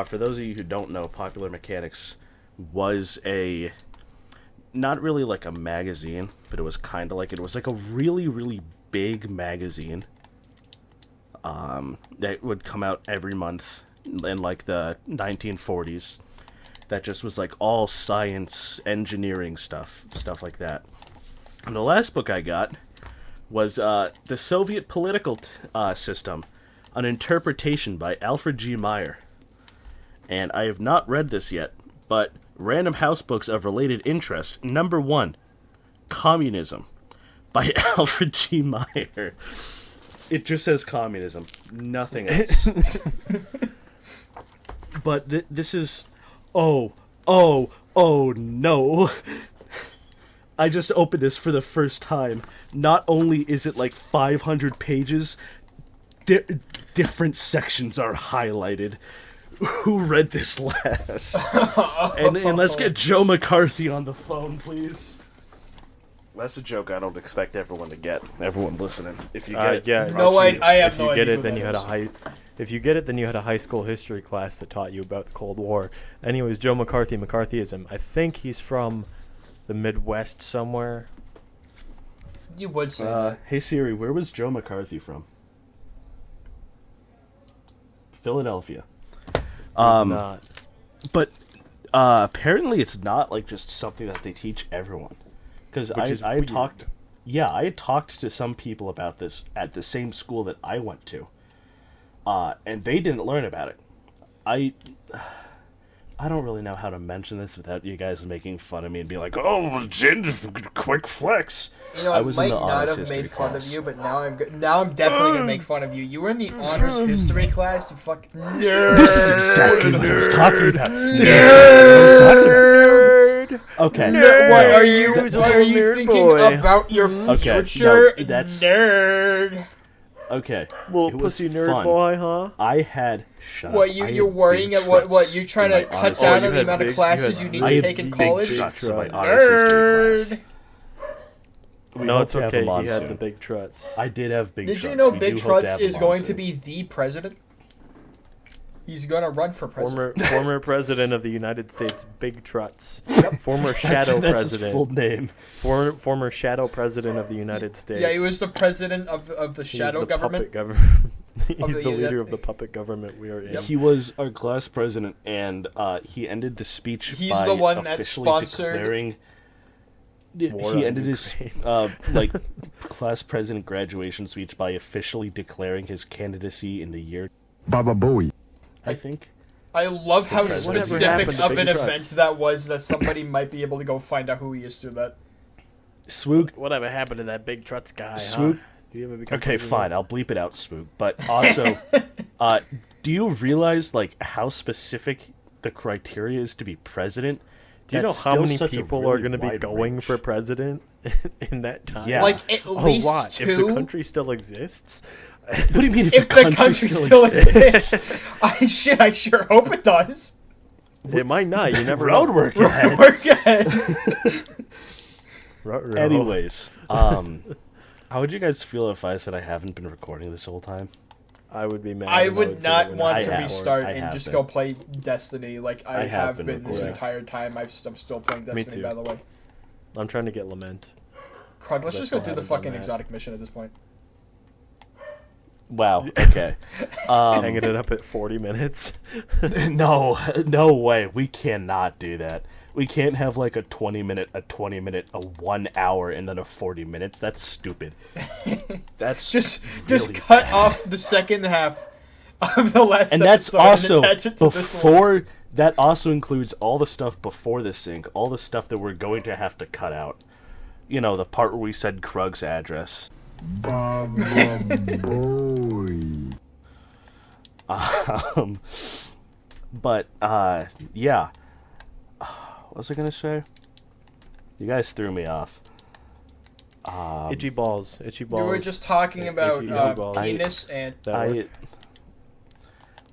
For those of you who don't know, Popular Mechanics was not really like a magazine, but it was kind of like it was like a really, really big magazine that would come out every month in like the 1940s. That just was like all science, engineering stuff like that. And the last book I got was The Soviet Political System, an interpretation by Alfred G. Meyer. And I have not read this yet, but Random House Books of Related Interest, number 1, Communism, by Alfred G. Meyer. It just says communism, nothing else. But this is... Oh no. I just opened this for the first time. Not only is it like 500 pages, different sections are highlighted. Who read this last? and let's get Joe McCarthy on the phone, please. That's a joke I don't expect everyone to get. Everyone listening. If you get it. Yeah. No, I have if no you idea. get it, then you had a high. If you get it, then you had a high school history class that taught you about the Cold War. Anyways, Joe McCarthy, McCarthyism. I think he's from the Midwest somewhere. You would say that. Hey Siri, where was Joe McCarthy from? Philadelphia. He's not. But apparently it's not like just something that they teach everyone. Because I had talked, I had talked to some people about this at the same school that I went to, and they didn't learn about it. I don't really know how to mention this without you guys making fun of me and be like, "Oh, Jin, quick flex." You know, I might not have made fun of you, but now I'm definitely gonna make fun of you. You were in the honors history class, you fucking nerd. This is exactly what I was talking about. This is exactly what I was talking about. Okay. What are you thinking boy. about your Okay, future, no, that's- nerd? Okay. Little it was pussy nerd fun. boy, huh? I had shut What up. I you're had worrying big at what struts you trying in to my cut honors down history on the amount of classes you need I to had take in big college? struts in my Nerd. honors history class. We No, hope it's to have okay. him on He had soon. the big truts. I did have big Did Truts. you know We Big do hope to Truts have him is on going to soon. be the president? He's gonna run for president. Former president of the United States, Big Truts. Former shadow That's president. his full name. Former shadow president of the United States. Yeah, he was the president of the He's shadow the government. Puppet government. He's the the leader unit- of the puppet government we are in. He was our class president, and he ended the speech He's by the one that officially sponsored declaring. War He on ended his Ukraine. class president graduation speech by officially declaring his candidacy in the year. Baba Booey. I think. I love how Whatever specific happened to of Big an Truts? event that was that somebody might be able to go find out who he is through that. Swoog. Whatever happened to that Big Truts guy, Swoop. huh? Do you ever become Okay, president? fine. I'll bleep it out, Swoog. But also, do you realize like how specific the criteria is to be president? Do you know That's how still many such a people really are going to be wide going range. for president in that time? Yeah. Like at least oh, what? two. If the country still exists? What do you mean if the country still exists, I sure hope it does. It might not. You never Road know. work ahead. Work ahead. Anyways, how would you guys feel if I said I haven't been recording this whole time? I would be mad. I and would say not we're want I to have. restart I and have just been. go play Destiny like I have been this recording. entire time. I'm still playing Me Destiny, too. by the way. I'm trying to get Lament. Crud, let's I just go still do the haven't done fucking that. exotic mission at this point. Wow. Okay. Hanging it up at 40 minutes. No way. We cannot do that. We can't have like a 20 minute, a 1 hour, and then a 40 minutes. That's stupid. That's Just really cut bad. off the second half of the last And that's episode also and attach it to this one. before. That also includes all the stuff before the sync, all the stuff that we're going to have to cut out. You know, the part where we said Krug's address. Baba Booey. But yeah. What was I gonna say? You guys threw me off. Itchy balls. Itchy balls. You were just talking about itchy balls. penis and That work?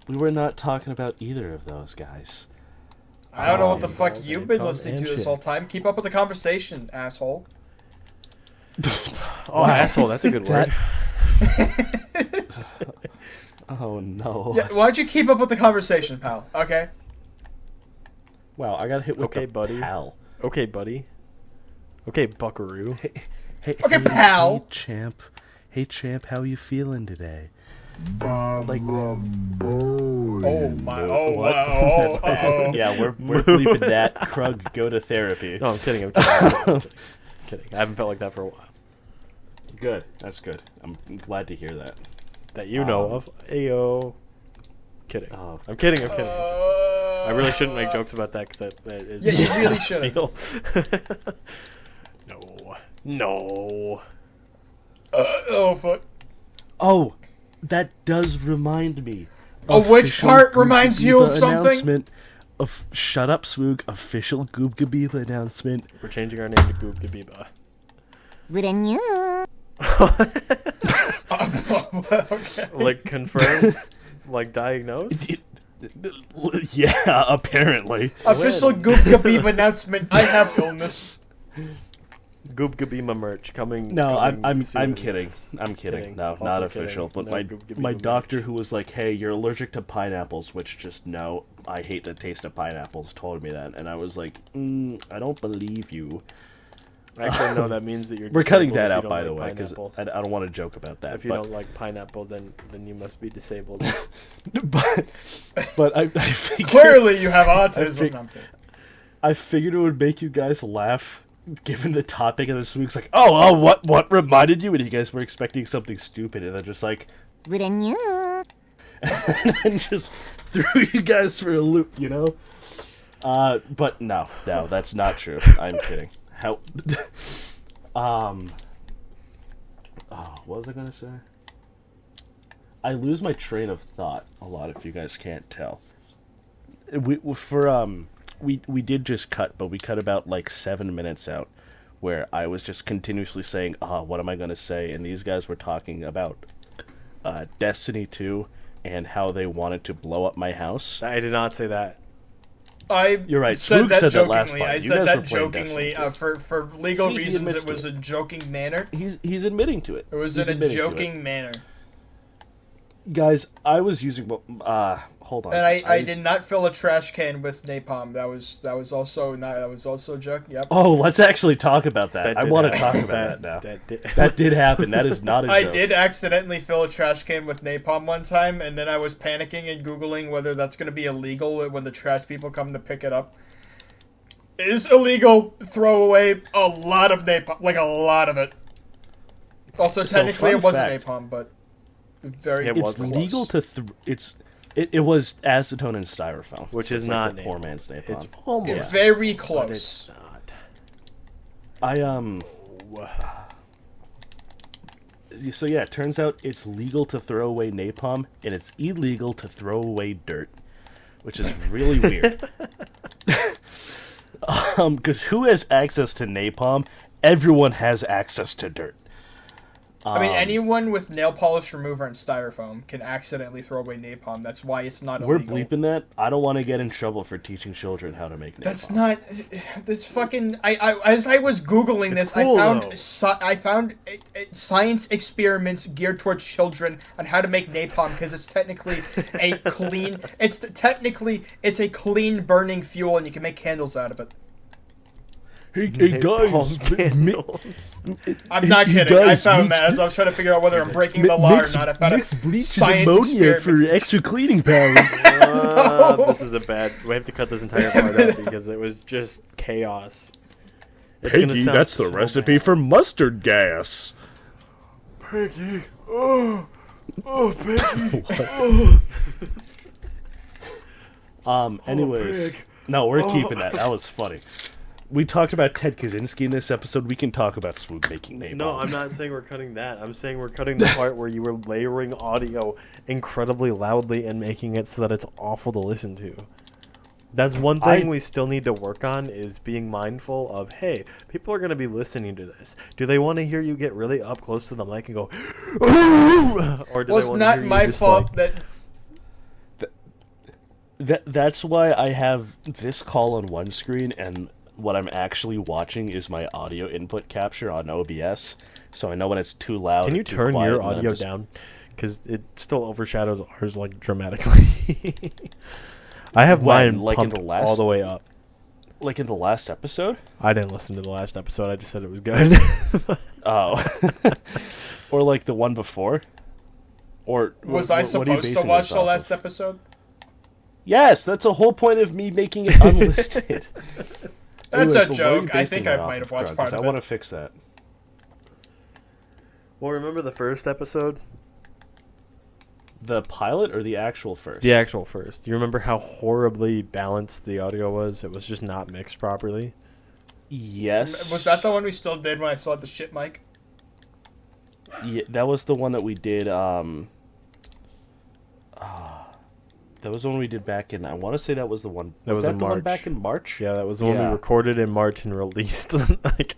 We were not talking about either of those guys. I don't know what the Balls fuck and you've been tongue listening to and this shit. whole time. Keep up with the conversation, asshole. Oh, asshole. That's a good word. Oh no! Yeah, why don't you keep up with the conversation, pal? Okay. Wow, I got hit with Okay, the buddy. pal. Okay, buddy. Okay, buckaroo. Hey, Okay, pal. Hey, champ. Hey, champ. How you feeling today? Baba Like- Booey. Oh my! No, Oh what? wow! That's bad. Yeah, we're bleeping that. Krug, go to therapy. No, I'm kidding. I'm kidding. I'm kidding. I haven't felt like that for a while. Good. That's good. I'm glad to hear that. That you know of. Ayo. Kidding. Oh. I'm kidding. I really shouldn't make jokes about that because that is. Yeah, you not really how I shouldn't. feel. No. Oh fuck. Oh, that does remind me. Oh, which Official part Goob reminds you of Gabeeba something? announcement shut up, Swoog. Official Goob Gabeeba announcement. We're changing our name to Goob Gabeeba. Okay. Like confirmed? Like diagnosed? Yeah, apparently. Official Goob Gabeeba announcement. I have illness. Goob Gabeeba merch coming. No, I'm soon. kidding. I'm kidding. Kidding. No, Also not kidding. official. But No Goob Gabeeba my doctor, merch. who was like, "Hey, you're allergic to pineapples," which just no, I hate the taste of pineapples, told me that, and I was like, I don't believe you. Actually, no, that means that you're. We're cutting disabled that if you out, don't by the like way, because pineapple. I don't want to joke about that. If you but, don't like pineapple, then you must be disabled. but I figured, Clearly, you have autism. I'm kidding. I figured it would make you guys laugh, given the topic of this week's like, oh, what reminded you? And you guys were expecting something stupid, and I just like, and just threw you guys for a loop, you know? But no, that's not true. I'm kidding. How? Oh, what was I gonna say? I lose my train of thought a lot if you guys can't tell. We did just cut, but we cut about like 7 minutes out, where I was just continuously saying, what am I gonna say? And these guys were talking about Destiny 2 and how they wanted to blow up my house. I did not say that. You're right. said Swoog that said that jokingly. last time. I You said guys that were playing jokingly Destiny for legal See, he reasons. admits It was to a joking manner. He's admitting to it. It was He's in a admitting to it. joking manner. Guys, I was using. Hold on. And I did not fill a trash can with napalm. That was also joke. Yep. Oh, let's actually talk about that. That I did want to happen. talk about that now. That That did happen. That is not a I joke. did accidentally fill a trash can with napalm one time, and then I was panicking and Googling whether that's going to be illegal when the trash people come to pick it up. It is illegal. Throw away a lot of napalm, like a lot of it. Also, So, technically, fun it wasn't fact. napalm, but very. It It's was legal close. to. It was acetone and styrofoam, Which is It's not like the poor napalm. man's napalm. It's almost. Yeah. Very But close. it's not. So yeah, it turns out it's legal to throw away napalm, and it's illegal to throw away dirt, which is really weird. Because who has access to napalm? Everyone has access to dirt. I mean, anyone with nail polish remover and styrofoam can accidentally throw away napalm. That's why it's not We're illegal. bleeping that. I don't want to get in trouble for teaching children how to make napalm. That's not. This fucking. As I was googling It's this, cool, I found science experiments geared towards children on how to make napalm because it's technically a clean. It's a clean burning fuel and you can make candles out of it. Hey Napalm guys, candles. I'm not Hey, kidding. I guys, found mix- that as I was trying to figure out whether I'm breaking the law or not. I found mix a bleach and science ammonia experiment. for extra cleaning power. This is a bad. We have to cut this entire part out because it was just chaos. It's gonna Piggy, sound that's the so recipe bad. for mustard gas. Piggy. Oh, Piggy. Anyways, pig. no, we're keeping that. That was funny. We talked about Ted Kaczynski in this episode. We can talk about Swoog making napalm. No, I'm not saying we're cutting that. I'm saying we're cutting the part where you were layering audio incredibly loudly and making it so that it's awful to listen to. That's one thing we still need to work on is being mindful of, hey, people are going to be listening to this. Do they want to hear you get really up close to the mic and go, or do Well, they it's want to not hear you my just fault like, that. That's why I have this call on one screen, and what I'm actually watching is my audio input capture on OBS, so I know when it's too loud. Can you or too turn quiet, your and then I'm audio just- down? Because it still overshadows ours like dramatically. I have When? mine Like in pumped the last- all the way up. Like in the last episode? I didn't listen to the last episode. I just said it was good. Oh. Or like the one before? Or Was wh- I what are you supposed to basing watch this the off last of? episode? Yes, that's the whole point of me making it unlisted. That's Anyways, a but what are you joke. I basing think that I off might have of, watched Grug? part 'Cause of I want it. to fix that. Well, remember the first episode? The pilot or the actual first? The actual first. You remember how horribly balanced the audio was? It was just not mixed properly. Yes. Was that the one we still did when I saw the shit mic? Yeah, that was the one that we did. That was the one we did back in. I want to say that was the one. That was in the one March. back in March? Yeah, that was the one we Yeah. recorded in March and released like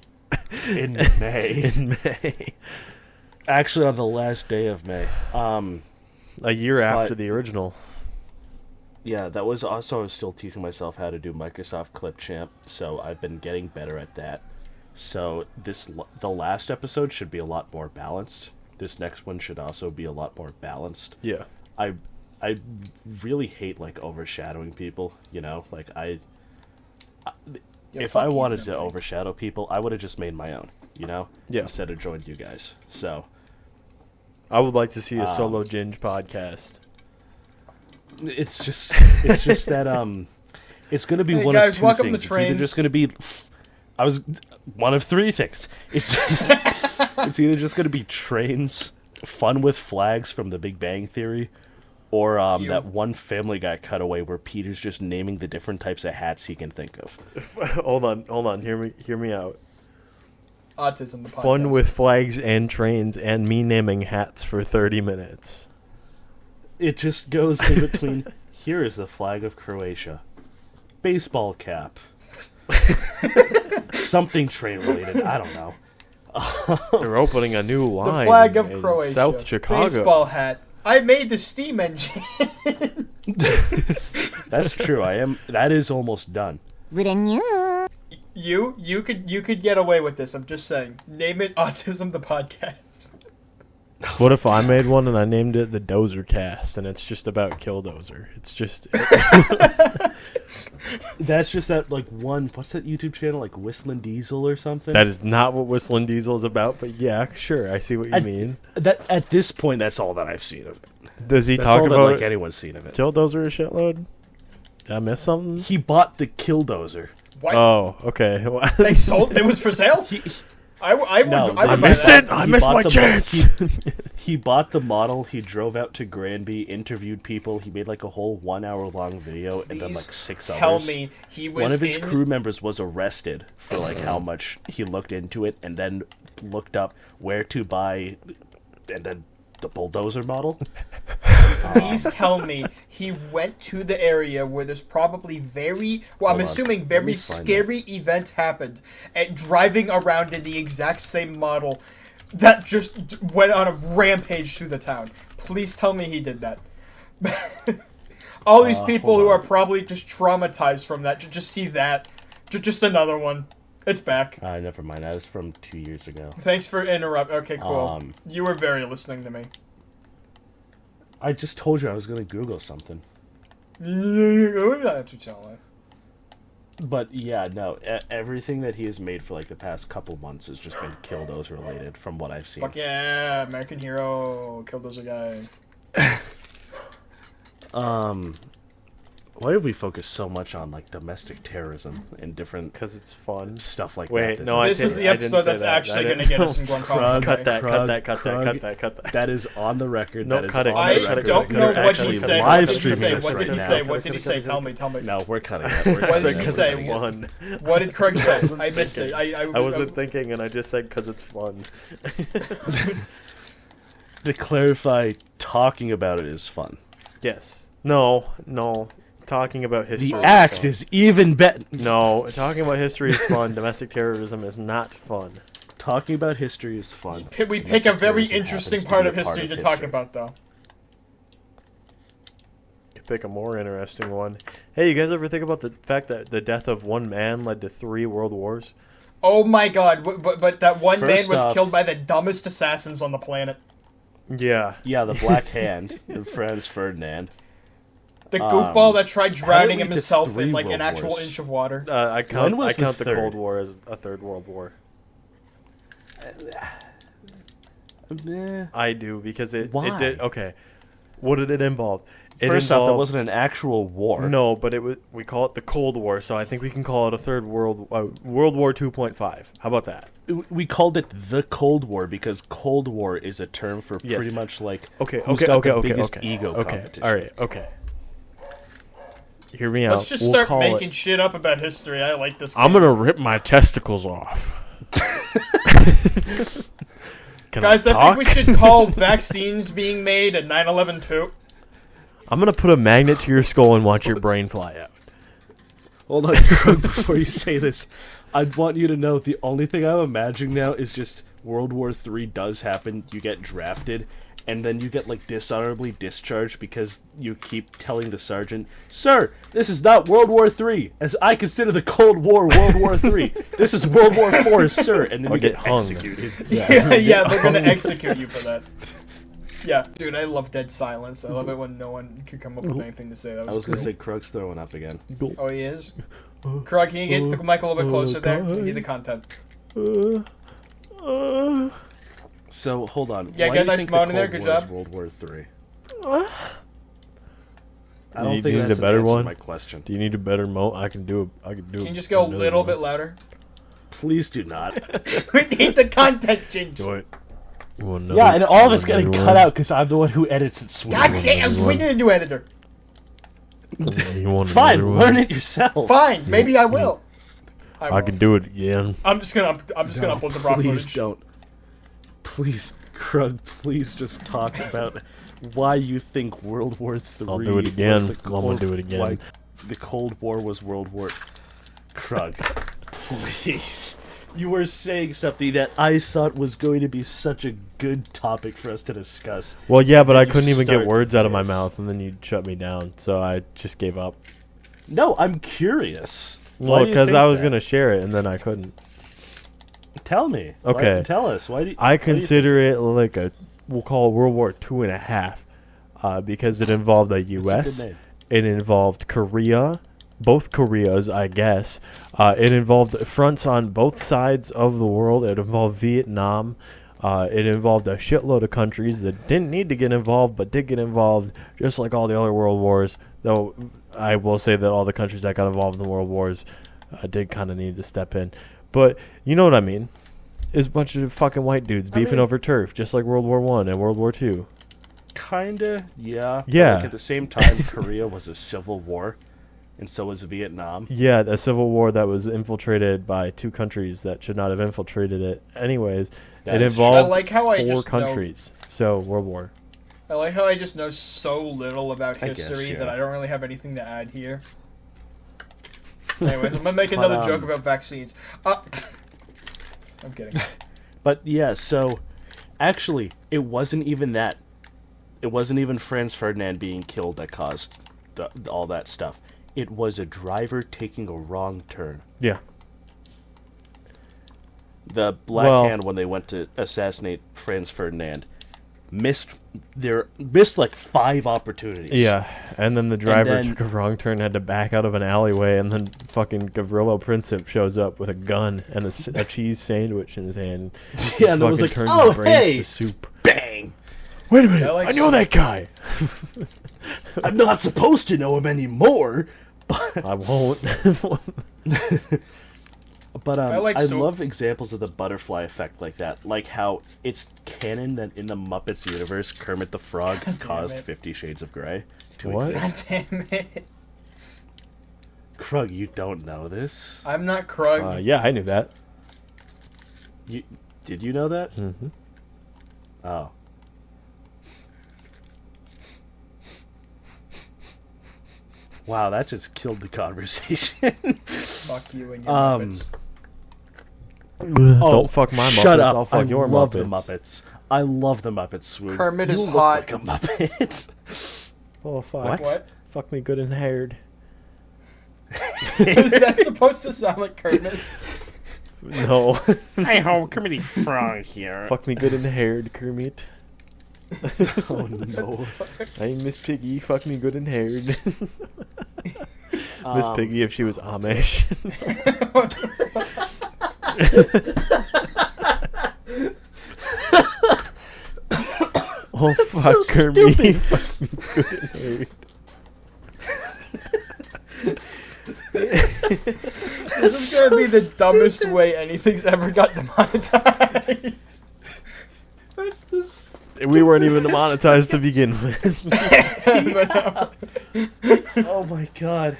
In May. in May. Actually, on the last day of May. A year after But- the original. Yeah, that was also. I was still teaching myself how to do Microsoft Clipchamp, so I've been getting better at that. So the last episode should be a lot more balanced. This next one should also be a lot more balanced. Yeah. I really hate like overshadowing people. You know, like Yeah, if fuck I you, wanted to nobody. overshadow people, I would have just made my own. You know, Yeah. instead of joined you guys. So I would like to see a solo Ginge podcast. it's just that it's gonna be Hey, one guys, of two welcome to things. It's either Trains. just gonna be I was one of three things. It's either just gonna be Trains, fun with flags from The Big Bang Theory, or You. that one Family Guy cutaway where Peter's just naming the different types of hats he can think of. hold on. Hear me out. Autism, the podcast. Fun with flags and trains and me naming hats for 30 minutes. It just goes in between. Here is the flag of Croatia, baseball cap, something train related. I don't know. They're opening a new The line flag of in Croatia. South Chicago. Baseball hat. I made the steam engine. That's true. That is almost done. You could get away with this. I'm just saying. Name it Autism the podcast. What if I made one and I named it the Dozer Cast and it's just about Killdozer? It's just That's just that like one. What's that YouTube channel like Whistling Diesel or something? that is not what Whistling Diesel is about, but yeah, sure, I see what you mean. That at this point, that's all that I've seen of it. Does he That's talk all that about like anyone's seen of it. Killdozer a shitload? Did I miss something? He bought the Killdozer. What? Oh, okay. They sold. It was for sale. I would. No, I would I buy missed that. it. I He missed bought my the- chance. He bought the model. He drove out to Granby, interviewed people. He made like a whole 1 hour long video, and then Please like 6 Tell others. me he was One of his in. crew members was arrested for like how much he looked into it, and then looked up where to buy, and then the bulldozer model. Please tell me he went to the area where there's probably very, well, I'm Hold on. assuming Let very me find scary events happened, and driving around in the exact same model that just went on a rampage through the town. Please tell me he did that. All these people hold who on. are probably just traumatized from that, just see that. Just another one. It's back. Never mind. That was from 2 years ago. Thanks for interrupt. Okay, cool. Um, You were very listening to me. I just told you I was gonna Google something. That's what you sound like. But yeah, no. Everything that he has made for like the past couple months has just been Killdozer related, from what I've seen. Fuck yeah, American hero, Killdozer guy. Why did we focus so much on like domestic terrorism and different Because it's fun. stuff like Wait, that? no, I This is didn't- the I didn't episode say that's that. actually I going to didn't- get us in Guantanamo. Krug, Bay. Cut that, cut Krug, that, cut that, Krug. cut that, cut that. That is on the record. No, that is cut it, on cut the it, cut I it, record. don't cut know it, what cut he it, said. cut What it, did he cut it, say? cut it, What cut did it, he cut say? it, What cut did it, he cut say? it, Tell cut me, it. tell me. No, we're cutting it. What did he Because say? it's fun. What did Craig say? I missed thinking. it. I wasn't thinking, and I just said because it's fun. To clarify, talking about it is fun. Yes. No. Talking about history. The is act fun. is even better. No, talking about history is fun. Domestic terrorism is not fun. Talking about history is fun. We pick a Domestic very terrorism interesting happens to part be of a history to history. talk about, though. Could pick a more interesting one. Hey, you guys ever think about the fact that the death of one man led to 3 world wars? Oh my god, but that one man First was off- killed by the dumbest assassins on the planet. Yeah. Yeah, the Black Hand, and Franz Ferdinand. The goofball that tried drowning lead to himself 3 in like an world actual wars. inch of water. I count was the the third? Cold War as a 3rd World War. Eh, I do because it Why? did. Okay, what did it involve? First off, that wasn't an actual war. No, but it was. We call it the Cold War, so I think we can call it a third World War 2.5. How about that? We called it the Cold War because Cold War is a term for Yes. pretty much like Okay, who's okay, got okay, the okay, biggest okay. ego Okay, competition. all right, okay. Hear me out. Let's just We'll start call making it, shit up about history. I like this. I'm game. gonna rip my testicles off. Can Guys, I talk? think we should call vaccines being made and 9/11 too. I'm gonna put a magnet to your skull and watch your brain fly out. Hold on, Krug, before you say this, I want you to know the only thing I'm imagining now is just World War III does happen, you get drafted, and then you get, like, dishonorably discharged because you keep telling the sergeant, "Sir, this is not World War III, as I consider the Cold War World War III. This is World War IV, sir." And then I'll you get get hung. executed. Yeah, they're gonna execute you for that. Yeah, dude, I love dead silence. I love it when no one could come up with anything to say. That was, I was going to great. say Krug's throwing up again. Oh, he is? Krug, can you get the mic a little bit closer there? We need the content. So, hold on. Yeah, Why get do a you nice think moan the in there, Cold good War is job. World War III? I You don't need think a that's better an answer to one? my question. Do you need a better mo? I can do it. Can you just go a another little one. bit louder? Please do not. We need the content, Ginger. Do it. You want Yeah, another- and all of you it's want getting another cut one? out because I'm the one who edits it. Sweet. God damn, we need a new editor. You want Fine, another one? learn it yourself. Fine, maybe I will. I won't. can do it again. I'm just gonna upload the raw Please footage. don't. Please, Krug, please just talk about why you think World War III. I'll do it was again. the I'm gonna do it again. Why the Cold War was World War. Krug, please. You were saying something that I thought was going to be such a good topic for us to discuss. Well, yeah, but then I you couldn't even get start words out of my this. mouth, and then you shut me down, so I just gave up. No, I'm curious. Why Well, do you because think I was that? gonna share it, and then I couldn't. Tell me. Okay. Tell us. Why do you, I why do you consider it like we'll call it World War II.5, because it involved the think it's a U.S., good name. it involved Korea, both Koreas, I guess. It involved fronts on both sides of the world. It involved Vietnam. It involved a shitload of countries that didn't need to get involved, but did get involved, just like all the other world wars. Though I will say that all the countries that got involved in the world wars did kind of need to step in. But you know what I mean? It's a bunch of fucking white dudes beefing mean- over turf, just like World War I and World War II. Kinda, yeah. But, Yeah. like, at the same time, Korea was a civil war, and so was Vietnam. Yeah, a civil war that was infiltrated by two countries that should not have infiltrated it. Anyways, That it is true. involved I like how I 4 just know- countries. So, World War. I like how I just know so little about I guess, history yeah. that I don't really have anything to add here. Anyways, I'm gonna make But, another joke about vaccines. I'm kidding. But yeah, so actually, it wasn't even that. It wasn't even Franz Ferdinand being killed that caused all that stuff. It was a driver taking a wrong turn. Yeah. The Black Well- Hand, when they went to assassinate Franz Ferdinand, missed like 5 opportunities. Yeah, and then the driver then- took a wrong turn, had to back out of an alleyway, and then fucking Gavrilo Princip shows up with a gun and a cheese sandwich in his hand. Yeah, and it was Fucking like, turns "Oh, his brains hey!" to soup. Bang! Wait a minute, That, like, I know that guy. I'm not supposed to know him anymore. I won't. But I like I so- love examples of the butterfly effect like that. Like how it's canon that in the Muppets universe, Kermit the Frog caused it. 50 Shades of Grey to What? exist. God damn it. Krug, you don't know this? I'm not Krug. Yeah, I knew that. Did you know that? Mm-hmm. Oh. Wow, that just killed the conversation. Fuck you and your Um, Muppets. Don't fuck my Muppets. Shut up. I'll fuck I your love Muppets. the Muppets. I love the Muppets, Swoon. Kermit You is look hot. like a Muppet. Oh fuck! What? What? Fuck me good and haired. Is that supposed to sound like Kermit? No. Hey ho, Kermit Frog here. Fuck me good and haired, Kermit. Oh no. I'm Miss Piggy. Fuck me good and haired. Miss Um, Piggy if she was Amish. Oh fuck, so Kermit. stupid. Fuck me good and haired. This is gonna be the dumbest way anything's ever got demonetized. That's this. We weren't even monetized to begin with. Oh my god.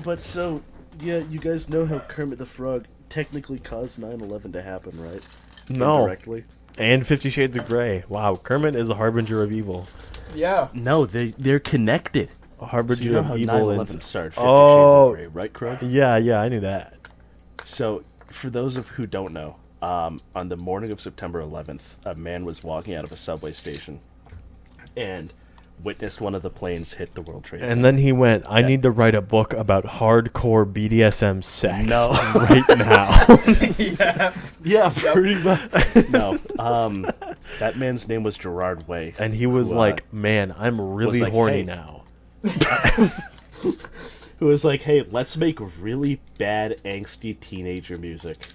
But so, yeah, you guys know how Kermit the Frog technically caused 9/11 to happen, right? No. Indirectly. And 50 Shades of Grey. Wow, Kermit is a harbinger of evil. Yeah. No, they're connected. A harbinger So you know of how evil. 9/11 started 50 Oh. Shades of Grey, right, Krug? Yeah, I knew that. So, for those of who don't know, on the morning of September 11th, a man was walking out of a subway station and witnessed one of the planes hit the World Trade Center. And then he went, I need to write a book about hardcore BDSM sex No. right now. Yeah. Yeah, pretty much. No, that man's name was Gerard Way. And he was who, like, man, I'm really like, horny hey. now. Who was like, hey, let's make really bad, angsty teenager music.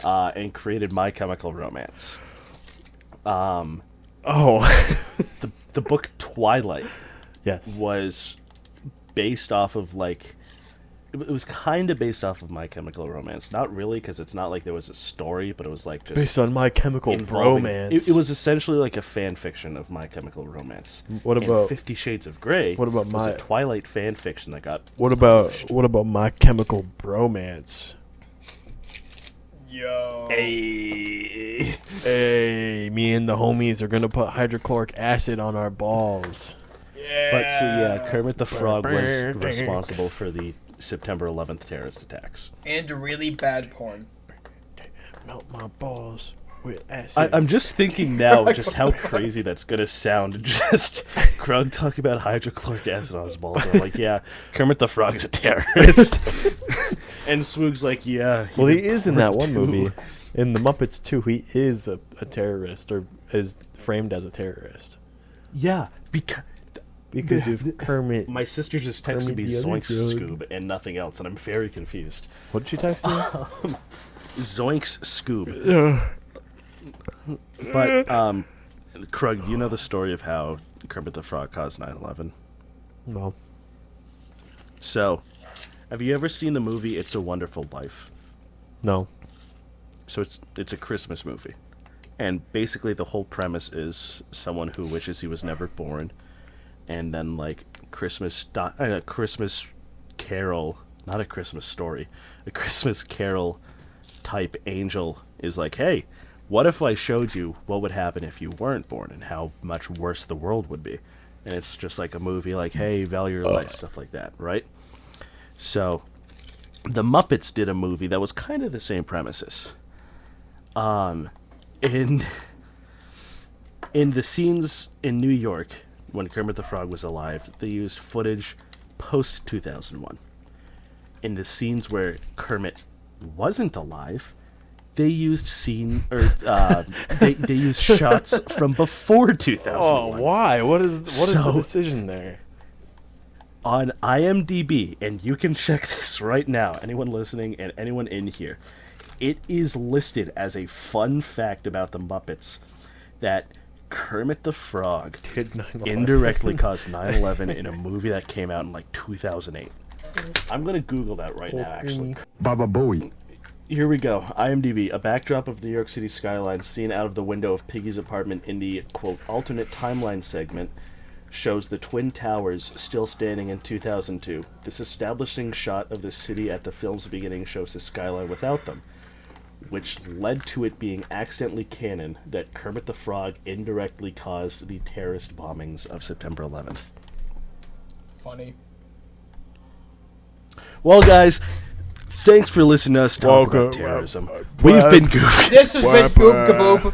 And created My Chemical Romance. Oh. The book Twilight Yes. was based off of, like... It was kind of based off of My Chemical Romance. Not really, because it's not like there was a story, but it was like just... Based on My Chemical involving- Romance. It was essentially like a fan fiction of My Chemical Romance. What And about 50 Shades of Grey what about was my- a Twilight fan fiction that got... what about My Chemical Bromance? Yo. Hey. Hey, me and the homies are gonna put hydrochloric acid on our balls. Yeah. But so yeah, Kermit the Frog was responsible for the September 11th terrorist attacks. And really bad porn. Melt my balls with acid. I'm just thinking now just how crazy that's gonna sound. Just Krug talking about hydrochloric acid on his balls. And I'm like, yeah, Kermit the Frog's a terrorist. And Swoog's like, yeah. Well, he is in that part one two. movie. In The Muppets 2, he is a terrorist, or is framed as a terrorist. Yeah, because You've Kermit. my sister just texted Kermit me the other Zoinks frog. Scoob and nothing else, and I'm very confused. What did she text you? Zoinks Scoob. But, Krug, do you know the story of how Kermit the Frog caused 9/11? No. So, have you ever seen the movie It's a Wonderful Life? No. So it's a Christmas movie. And basically the whole premise is someone who wishes he was never born, and then like a Christmas Carol, not a Christmas story, a Christmas Carol type angel is like, hey, what if I showed you what would happen if you weren't born and how much worse the world would be? And it's just like a movie like, hey, value your life, stuff like that, right? So the Muppets did a movie that was kind of the same premises. In the scenes in New York when Kermit the Frog was alive, they used footage post 2001. In the scenes where Kermit wasn't alive, they used they used shots from before 2001. Oh, why? What is the So- decision there? On IMDb, and you can check this right now, anyone listening and anyone in here, it is listed as a fun fact about the Muppets that Kermit the Frog Did 9/11. indirectly caused 9/11 in a movie that came out in like 2008. I'm going to Google that right now, actually. Baba Booey. Here we go. IMDb. A backdrop of New York City skyline seen out of the window of Piggy's apartment in the, quote, alternate timeline segment shows the Twin Towers still standing in 2002. This establishing shot of the city at the film's beginning shows the skyline without them, which led to it being accidentally canon that Kermit the Frog indirectly caused the terrorist bombings of September 11th. Funny. Well, guys, thanks for listening to us talk about Welcome, terrorism. We've been Goob. This has been Goob Gaboob.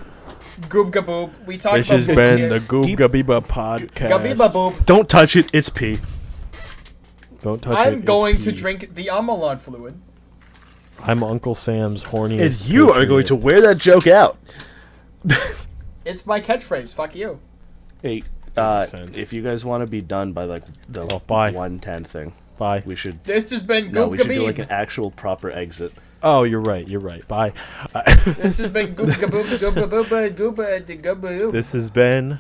Goob Gaboob. We talked This about has good been shit. the Goob Deep- Gabeeba podcast. Gabeeba Boob. Don't touch it. It's pee. Don't touch it. I'm it's going to pee. drink the Amalon fluid. I'm Uncle Sam's horniest. And you are going to wear that joke out. It's my catchphrase. Fuck you. Hey, makes sense. if you guys want to be done by like the bye. 1:10 thing, Bye. we should. This has been No, Goob we should do like Gabeeb. an actual proper exit. Oh, you're right. Bye. This has been Goob Gaboob. Goob Gaboob. Goob Gaboob. This has been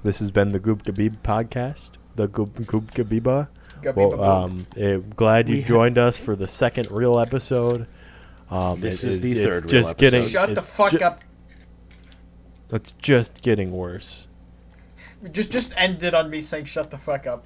the Goob Gabeeba podcast. The Goob Gabeeba. Gabeeba Well, Boo. glad you We ha- joined us for the second real episode. This is the third real just episode. getting Shut the it's fuck up. It's just getting worse. Just end it on me saying shut the fuck up.